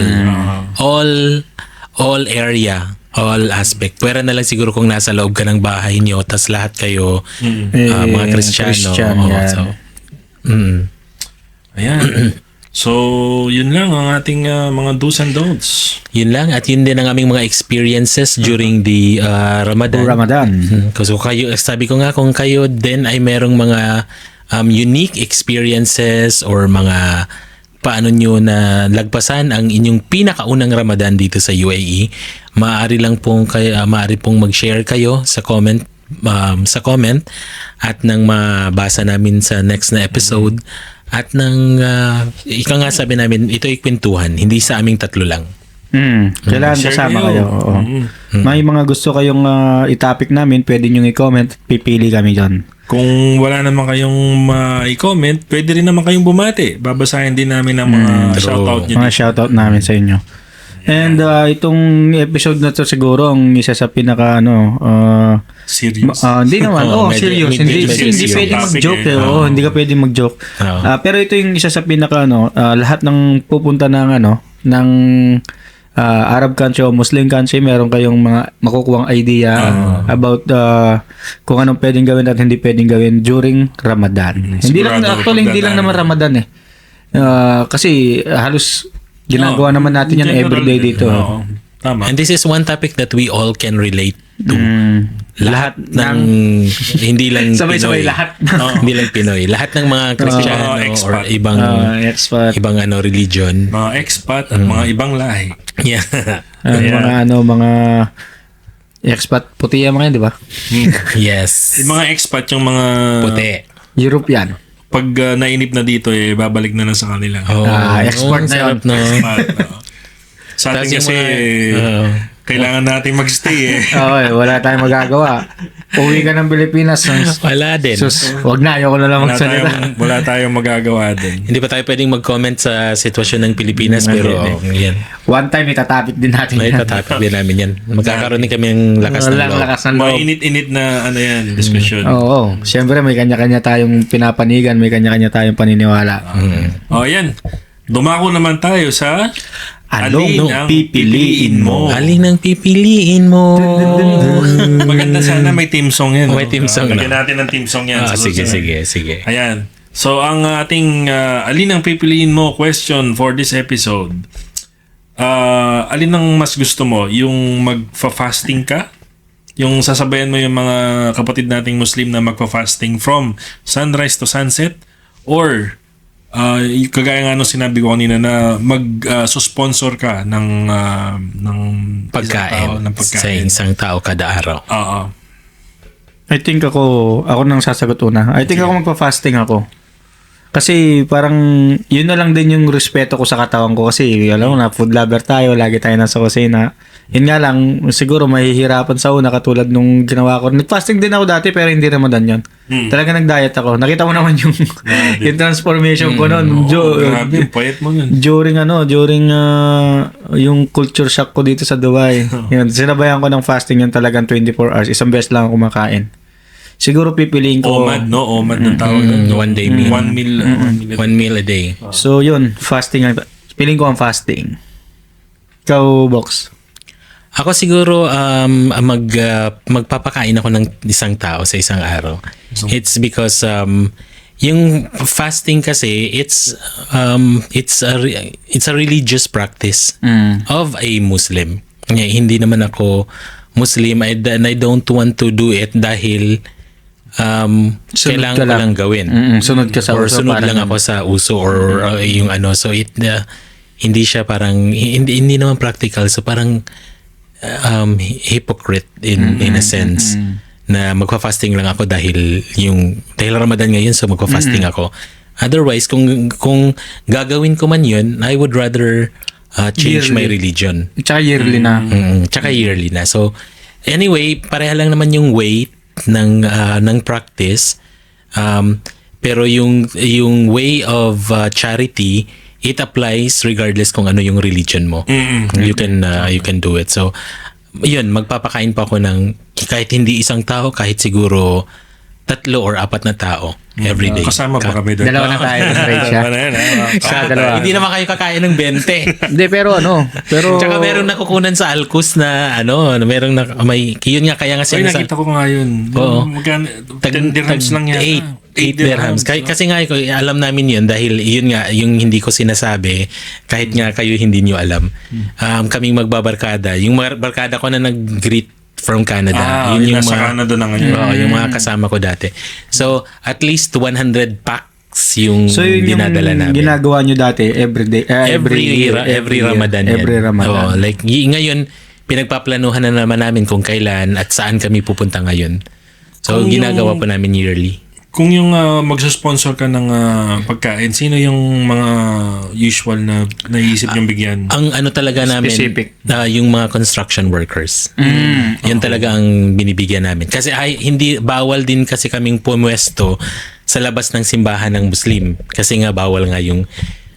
area, all aspect. Pwera na lang siguro kung nasa loob ka ng bahay niyo, tas lahat kayo mga Kristiyano. Christian, Oo, yan. so, Ayan. So, yun lang ang ating mga do's and don'ts. yun lang, at yun din ang aming mga experiences during the Ramadan. Ramadan. So kayo, sabi ko nga, kung kayo din ay merong mga unique experiences or mga paano nyo na lagpasan ang inyong pinakaunang Ramadan dito sa UAE, maaari pong mag-share kayo sa comment at nang mabasa namin sa next na episode at nang ika nga sabi namin, ito ay kwentuhan, hindi sa aming tatlo lang. Kailangan Share kasama kayo. kayo. Oo. May mga gusto kayong i-topic namin, pwede nyo i-comment, pipili kami dyan. Kung wala naman kayong i-comment, pwede rin naman kayong bumati. Babasahin din namin ang mga shoutout nyo. Mga shoutout namin sa inyo. And itong episode na to siguro ang isa sa pinaka Serious. hindi naman. medyo- Serious. medyo Hindi serious pwedeng yung mag-joke topic eh. Hindi ka pwedeng mag-joke. Oo. Pero ito yung isa sa pinaka lahat ng pupunta ng ng Arab country o Muslim country, meron kayong mga makukuhang idea about kung anong pwedeng gawin at hindi pwedeng gawin during Ramadan. Hindi lang Sigurado actually hindi lang naman Ramadan eh. Kasi halos ginagawa naman natin yan everyday dito. Oo. Tama. And this is one topic that we all can relate to. Lahat ng hindi lang Sabay-sabay Pinoy. lahat. Hindi lang Pinoy. Lahat ng mga Kristiyano or expat. ibang religion. Mga expat at mga ibang lahi. Yeah. Mga expat puti yan mga yan, di ba? Yes. Yung mga expat, yung mga Puti. European. pag nainip na dito, babalik na lang sa kanila. Oh, export na sarap, no? Expat, Sa atin Tapos yung kasi, mga- Kailangan natin magstay eh. Oo, wala tayong magagawa. Uwi ka ng Pilipinas. Wala din. Sus, wag na. Ayoko na lang magsalita. Wala tayong magagawa din. Hindi pa tayo pwedeng mag-comment sa sitwasyon ng Pilipinas, pero yan. One time, itatapik din natin May yan. tatapik din namin yan. Magkakaroon din kami ng lakas ng Walang loob. lakas ng loob. Mainit-init na ano yan, diskusyon. Oo. Siyempre, may kanya-kanya tayong pinapanigan. May kanya-kanya tayong paniniwala. O yan. Dumako naman tayo sa Anong pipiliin mo? Alin ang pipiliin mo? Maganda sana may team song yan. May team song, Lagyan no? natin ng team song yan. sa Sige, susunod. sige. Ayan. So, ang ating alin ang pipiliin mo question for this episode. Alin ang mas gusto mo? Yung magfa-fasting ka? Yung sasabayan mo yung mga kapatid nating Muslim na magfa-fasting from sunrise to sunset? Or yung kagaya nga nung sinabi ko kanina na mag-sponsor ka ng Pagkain. ng Sa pagkain. isang tao kada araw. Oo. I think ako nang sasagot una. I think ako magpa-fasting ako. Kasi parang yun na lang din yung respeto ko sa katawan ko kasi alam mo na food lover tayo, lagi tayo nasa kusina. Yun nga lang, siguro mahihirapan sa una katulad nung ginawa ko. Nag-fasting din ako dati pero hindi Ramadan yun. Talaga nag-diet ako. Nakita mo naman yung, yung transformation ko noon. Grabe, payat mo yun. During yung culture shock ko dito sa Dubai. Yun, sinabayan ko ng fasting yun talagang 24 hours. Isang beses lang ako kumakain. Siguro pipiliin ko. OMAD, no? OMAD ng tawag doon. One day meal. One meal. One meal a day. So yun, fasting. Piliin ko ang fasting. Ikaw, Box. Ako siguro magpapakain ako ng isang tao sa isang araw. It's because yung fasting kasi it's a religious practice of a Muslim. Hindi naman ako Muslim and I don't want to do it dahil kailangan ko lang gawin. Sunod ka sa Or uso. sunod lang ako sa uso or yung ano. So hindi siya parang hindi naman practical. So parang hypocrite in a sense na magfa-fasting lang ako dahil Ramadan ngayon, so magfa-fasting ako. Otherwise, kung gagawin ko man yun, I would rather change my religion. Tsaka yearly na. Tsaka yearly na. So anyway, pareha lang naman yung way ng practice. Pero yung way of charity, it applies regardless kung ano yung religion mo. You can do it. So yun, magpapakain pa ako ng kahit hindi isang tao, kahit siguro 3 or 4 na tao every day. Kasama pa kami doon. Dalawa na tayo ng rate siya. Sa dalawa. Hindi naman kayo kakain ng 20. Hindi, pero Tsaka meron nakukunan sa Alcus na meron na may yun nga kaya nga Ay, nakita ko nga yun. Oo. Magkano? 10 dirhams lang yata. 8 dirhams. Kasi nga alam namin yun dahil yun nga yung hindi ko sinasabi kahit nga kayo hindi nyo alam. Kaming magbabarkada. Yung barkada ko na nag-greet from Canada. Yun yung nasa Canada na ngayon. Yung mga kasama ko dati. So, at least 100 packs yung dinadala namin. Ginagawa nyo dati every day. Every Ramadan yan. Every Ramadan. Like, ngayon, pinagpaplanuhan na naman namin kung kailan at saan kami pupunta ngayon. So, ginagawa pa namin yearly. Kung yung magsusponsor ka ng pagkain, sino yung mga usual na naisip niyong bigyan? Ang ano talaga namin, Specific. yung mga construction workers. Yan talaga ang binibigyan namin. Kasi hindi bawal din kasi kaming pumwesto sa labas ng simbahan ng Muslim. Kasi nga bawal nga yung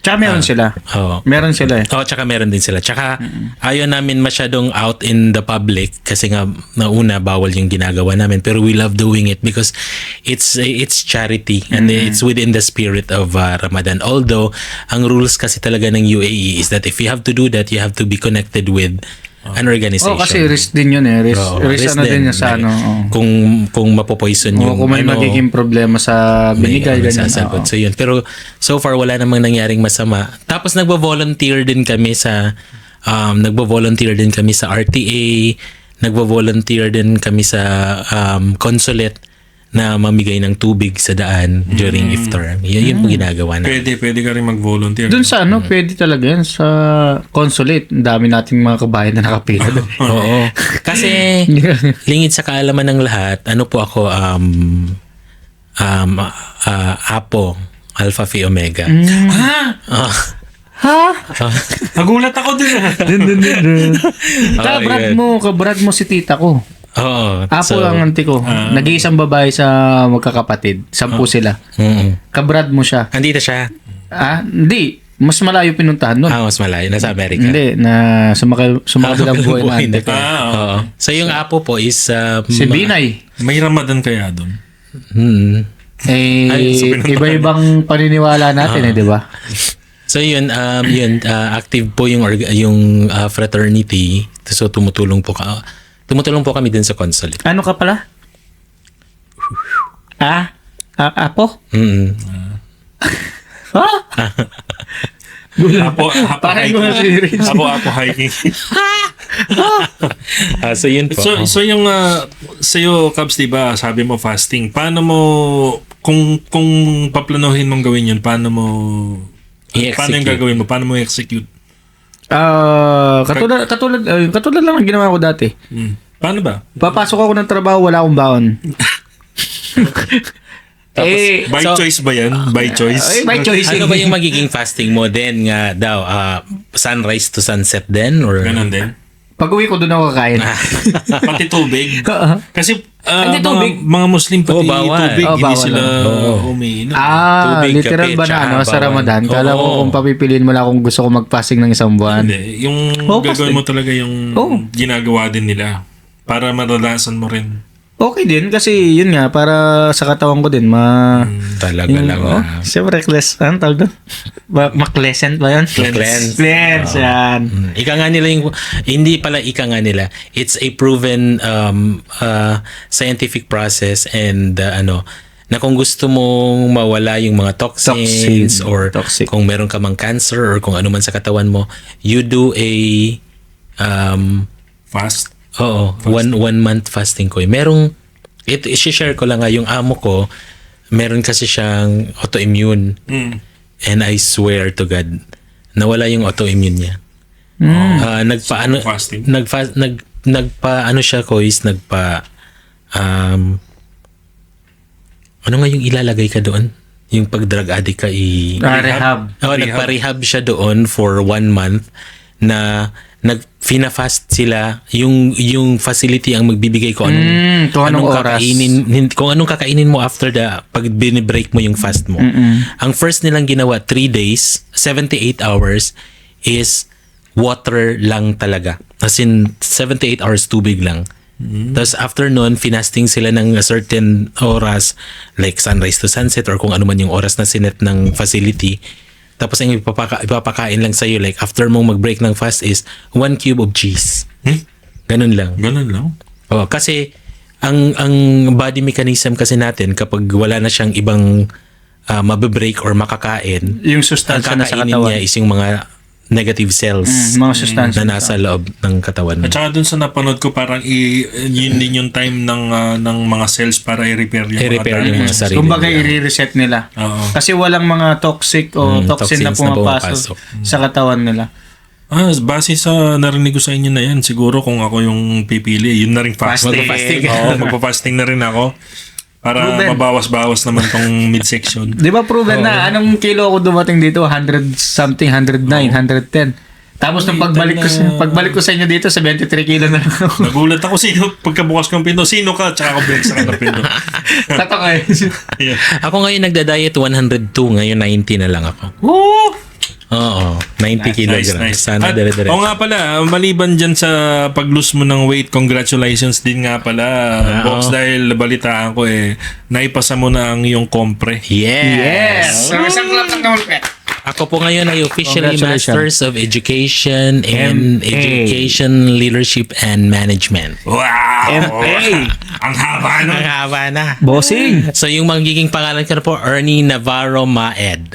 Tsaka meron sila. Oo. Meron sila eh. Tsaka meron din sila. Tsaka ayaw namin masyadong out in the public kasi nga nauna bawal yung ginagawa namin, pero we love doing it because it's charity and it's within the spirit of Ramadan. Although ang rules kasi talaga ng UAE is that if you have to do that, you have to be connected with an organization. Kasi risk din yun eh. Risk ano din sa ano. Kung mapopoison yung kung may magiging problema sa binigay, ganyan. Sasagot. So yun. Pero so far wala namang nangyaring masama. Tapos nagvo-volunteer din kami sa RTA, nagvo-volunteer din kami sa consulate na mamigay ng tubig sa daan during iftar. Yun po ginagawa na. Pwede ka rin mag-volunteer. Doon sa pwede talaga yan. Sa consulate, ang dami nating mga kabayan na nakapila doon. Oo. Kasi lingid sa kaalaman ng lahat, ano po ako, Apo, Alpha Phi Omega. Ha? Nagulat ako dun. Dun. Oh, Kabrad yeah. mo si tita ko. Oo. Apo ang auntie ko. Nag-iisang babae sa magkakapatid. 10 sila. Kabrad mo siya. Andito siya. Hindi. Mas malayo pinuntahan nun. Mas malayo. Nasa Amerika. Hindi. Sumakabilang buhay na auntie ko. Oo. So yung apo po is... Si Binay. May Ramadan kaya dun? So Iba-ibang paniniwala natin di ba? So yun, active po yung fraternity. So tumutulong po kami din sa consulate. Ano ka pala? Apo? Ha? Apo hiking. So yun po. So yung sa'yo, Cubs, diba, sabi mo fasting. Paano mo, kung paplanuhin mong gawin yun, paano yung gagawin mo? Paano mo execute? Katulad lang ang ginawa ko dati. Paano ba? Papasok ako ng trabaho, wala akong baon. Tapos, by choice ba yan? By choice? By choice. Ano ba yung magiging fasting mo din nga daw? Sunrise to sunset din? Or? Ganon din. Pag-uwi ko doon ako kakain. Pati tubig. Kasi Hindi, tubig. mga Muslim pati bawal. tubig, hindi bawal. sila umiinom. Tubig, Literal kape, ba na tsaka sa bawal. Ramadan? Kala ko kung papipiliin mo lang kung gusto ko mag-fasting ng isang buwan. Hindi. Yung fasting. gagawin mo talaga yung ginagawa din nila para maranasan mo rin. Okay din kasi yun nga para sa katawan ko din Talaga lang. siyempre anong tawag doon? Cleanse ba yun? Cleanse. Cleanse yan. Ika nga nila yung, hindi pala ika nga nila. It's a proven scientific process and na kung gusto mong mawala yung mga toxins or Toxic. kung meron ka mang cancer or kung ano man sa katawan mo, you do a Fast. one month fasting ko. I-share ko lang nga yung amo ko, meron kasi siyang autoimmune. And I swear to God, nawala yung autoimmune niya. Fasting. Ano nga yung ilalagay ka doon? Yung pag drug addict ka Rehab. nagpa-rehab siya doon for 1 month na fina-fast sila yung facility ang magbibigay ko kung anong oras. kung anong kakainin mo after pag binibreak mo yung fast mo. Ang first nilang ginawa 3 days 78 hours is water lang talaga, as in 78 hours tubig lang. Tapos after nun finasting sila ng a certain oras like sunrise to sunset or kung ano man yung oras na sinet ng facility. Tapos ang ipapakain lang sa'yo, like after mong mag-break ng fast is 1 cube of cheese. Ganun lang. Ganun lang? Kasi ang body mechanism kasi natin kapag wala na siyang ibang mabibreak or makakain, Yung ang sustansya na sa kakainin katawan. niya is yung mga negative cells Mga sustansya. na nasa loob ng katawan mo. At saka dun sa napanood ko, parang yun din yung time ng mga cells para i-repair yung I-repair yung mga sarili. Kumbaga i-reset nila. Oo. Kasi walang mga toxic o toxin na toxins na pumapasok pumapasok. sa katawan nila. Base sa narinig ko sa inyo na yan, siguro kung ako yung pipili, yun na rin fasting. Fasting. Oo, magpa-fasting na rin ako. Para Proven. mabawas-bawas naman tong midsection. Di ba proven na? Anong kilo ako dumating dito? 100 something, 109, 110. Tapos nung pagbalik ko sa inyo dito, 73 kilo na lang ako. Nagulat ako pagkabukas ko ng pinto. Sino ka? Tsaka ako binuksan ka ng pinto. Tatok eh. Yeah. Ako ngayon nagda-diet 102, ngayon 90 na lang ako. Woo! Oo, 90 kilograms. Nice. Sana At, dire-diretso. nga pala, maliban dyan sa pag-lose mo ng weight, congratulations din nga pala, Box, dahil balitaan ko naipasa mo na ang iyong kompre. Yes! Isang clap ng kamulpet. Ako po ngayon ay officially Congratulations. Masters of Education in MA. Education, Leadership, and Management. Wow! MA. Ang haba nun. Ang haba na. Bossing. So yung magiging pangalan ko na po, Ernie Navarro Maed.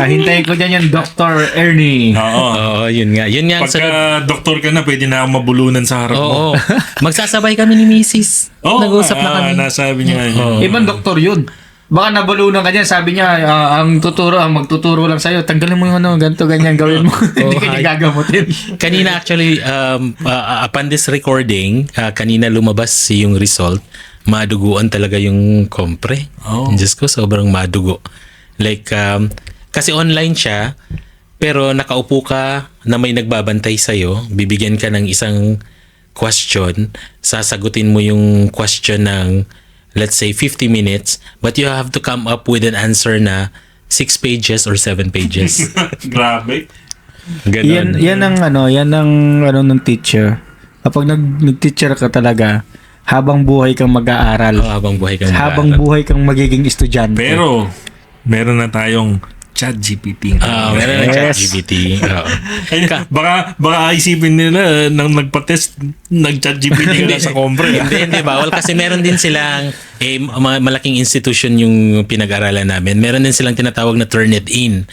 Hintayin ko dyan yung Dr. Ernie. Oo. Yun nga. Yun nga. ang sunod. Pagka doktor ka na, pwede na ako mabulunan sa harap mo. Oo. Magsasabay kami ni Mrs. Nag-uusap na kami. Nasabi niya yun. Ibang doktor yun. Baka nabalunan ka dyan, sabi niya, ang magtuturo lang sa'yo, tanggalin mo yung ganito, ganyan, gawin mo. Hindi ka niya gagamutin. Kanina actually, upon this recording, kanina lumabas yung result, maduguan talaga yung kompre. Oh. Diyos ko, sobrang madugo. Like, kasi online siya, Pero nakaupo ka na may nagbabantay sa'yo, bibigyan ka ng isang question, sasagutin mo yung question ng let's say 50 minutes, but you have to come up with an answer na 6 pages or 7 pages. Grabe. Ganon. Yan ang ano ng teacher. Kapag nag-teacher ka talaga, habang buhay kang mag-aaral. Habang buhay kang Habang mag-aaral. buhay kang magiging estudyante. Pero, meron na tayong ChatGPT. Meron ng Yes. ChatGPT. Baka isipin nila nang nagpa-test, nag-ChatGPT ka lang sa kompre. hindi, bawal kasi meron din silang malaking institution yung pinag-aralan namin. Meron din silang tinatawag na Turnitin.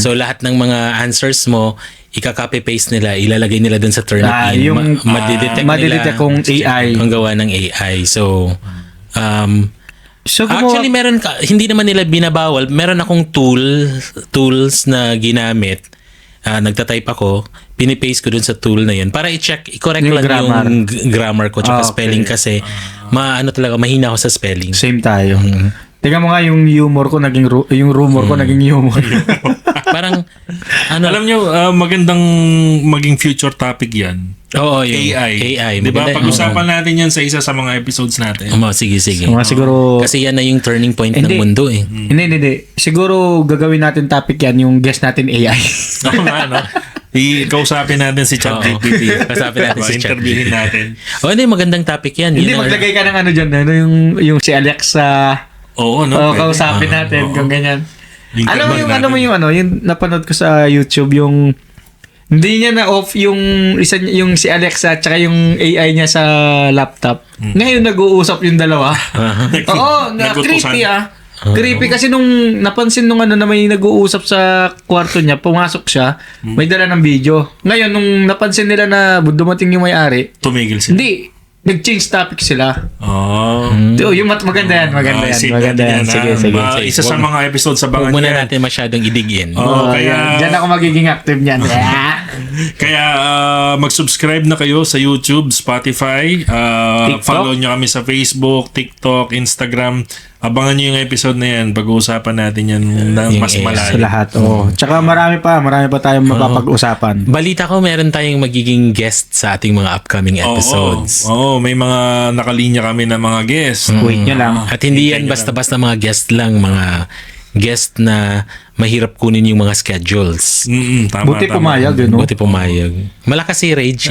So lahat ng mga answers mo, ika-copy-paste nila, ilalagay nila dun sa Turnitin. Yung Madidetect nila kung AI. ang gawa ng AI. So, So, actually, hindi naman nila binabawal. Meron akong tools na ginamit. Nagtatype ako, pinipaste ko dun sa tool na yun para i-correct Yung lang grammar. yung grammar ko tsaka Okay. spelling kasi mahina ako sa spelling. same tayo. Tingnan mo nga yung humor ko yung rumor ko naging humor. Parang Alam nyo, magandang maging future topic yan. oo, yung AI. Diba? maganda. Pag-usapan natin yan sa isa sa mga episodes natin. Sige. Mga siguro Kasi yan na yung turning point ng Hindi. mundo eh. hindi. Siguro gagawin natin topic yan yung guest natin AI. Oo nga, no? Kausapin natin si ChatGPT. Kausapin natin si Interviewin natin. Hindi, magandang topic yan. Hindi Yun ang- maglagay ka ng ano diyan, yung si Alexa. Oo, no? Pwede. Kausapin natin kung ganyan. Link Alam mo naman yung natin. yung napanood ko sa YouTube yung hindi niya na off yung yung si Alexa at saka yung AI niya sa laptop. Ngayon nag-uusap yung dalawa. Oo, Nagutusan. creepy Creepy kasi nung napansin nung na may nag-uusap sa kwarto niya, pumasok siya, may dala ng video. Ngayon nung napansin nila na dumating yung may-ari, Tumigil sila. hindi, nag-change topic sila. Oh. Yung maganda yan, maganda yan. Save Maganda natin yan. Sige. Isa sa mga episodes sa Huwag bangan muna yan. natin masyadong idigin. Oo, kaya Diyan ako magiging active niyan. Kaya mag-subscribe na kayo sa YouTube, Spotify, TikTok. follow nyo kami sa Facebook, TikTok, Instagram. Abangan nyo yung episode na yan. Pag-uusapan natin yan ng Yung mas AI. malayo. Sa lahat. Tsaka marami pa tayong mapapag-usapan. Balita ko meron tayong magiging guest sa ating mga upcoming episodes. Oo, may mga nakalinya kami na mga guests. Wait nyo lang. At hindi yan basta-basta mga guest lang, mga guest na mahirap kunin yung mga schedules. Tama, Buti tama. pumayag, no? Buti pumayag. Malakas si Rage.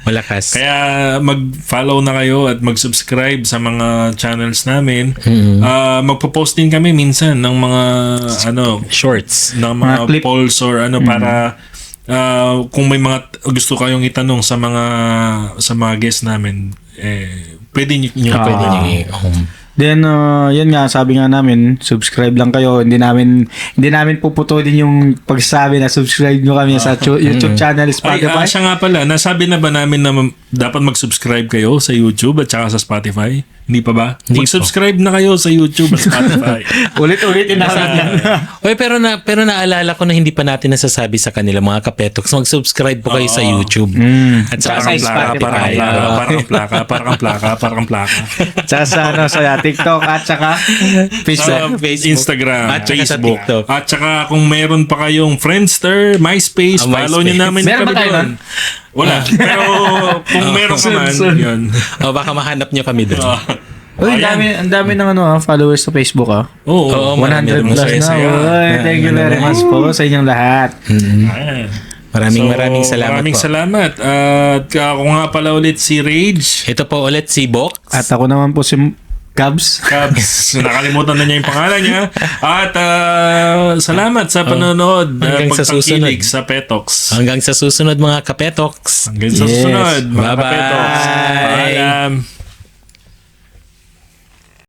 Malakas. Kaya mag-follow na kayo at mag-subscribe sa mga channels namin. Magpo-post din kami minsan ng mga Shorts. ng Mga mga clip. polls or para kung may mga gusto kayong itanong sa mga guests namin, pwede niyo Pwede nyo Then, yan nga, sabi nga namin, subscribe lang kayo. Hindi namin puputulin yung pagsasabi na subscribe nyo kami sa YouTube channel, Spotify. Siya nga pala, nasabi na ba namin na dapat mag-subscribe kayo sa YouTube at saka sa Spotify? Hindi pa ba? Hindi Mag-subscribe na kayo sa YouTube at Spotify. Ulit-ulitin namin yan. Oy, pero naalala ko na hindi pa natin nasasabi sa kanila mga kapetoks, mag-subscribe po kayo sa YouTube. At saka sa Spotify. Parang plaka. Tsaka sa TikTok at saka Sa Facebook. Instagram, At saka sa Facebook. TikTok. At saka kung meron pa kayong Friendster, MySpace, follow nyo MySpace. namin Meron ba kami tayo doon. Wala. Pero kung meron ka man, Soon. yun. O baka mahanap nyo kami doon. Uy, ang dami ng followers sa Facebook Oo. Oo, 100 marami plus na. masaya-saya. Uy, thank you very much po sa inyong lahat. Ayan. Maraming salamat Maraming po. salamat. At ako nga pala ulit si Rage. Ito po ulit si Box. At ako naman po si Cubs. Cubs. Nakalimutan na niya yung pangalan niya. At salamat sa panonood. Hanggang sa pagtangkilig susunod. sa Petox. Hanggang sa susunod mga kapetoks. Hanggang sa Yes. susunod. Mga Bye-bye. Kapetox. Paalam.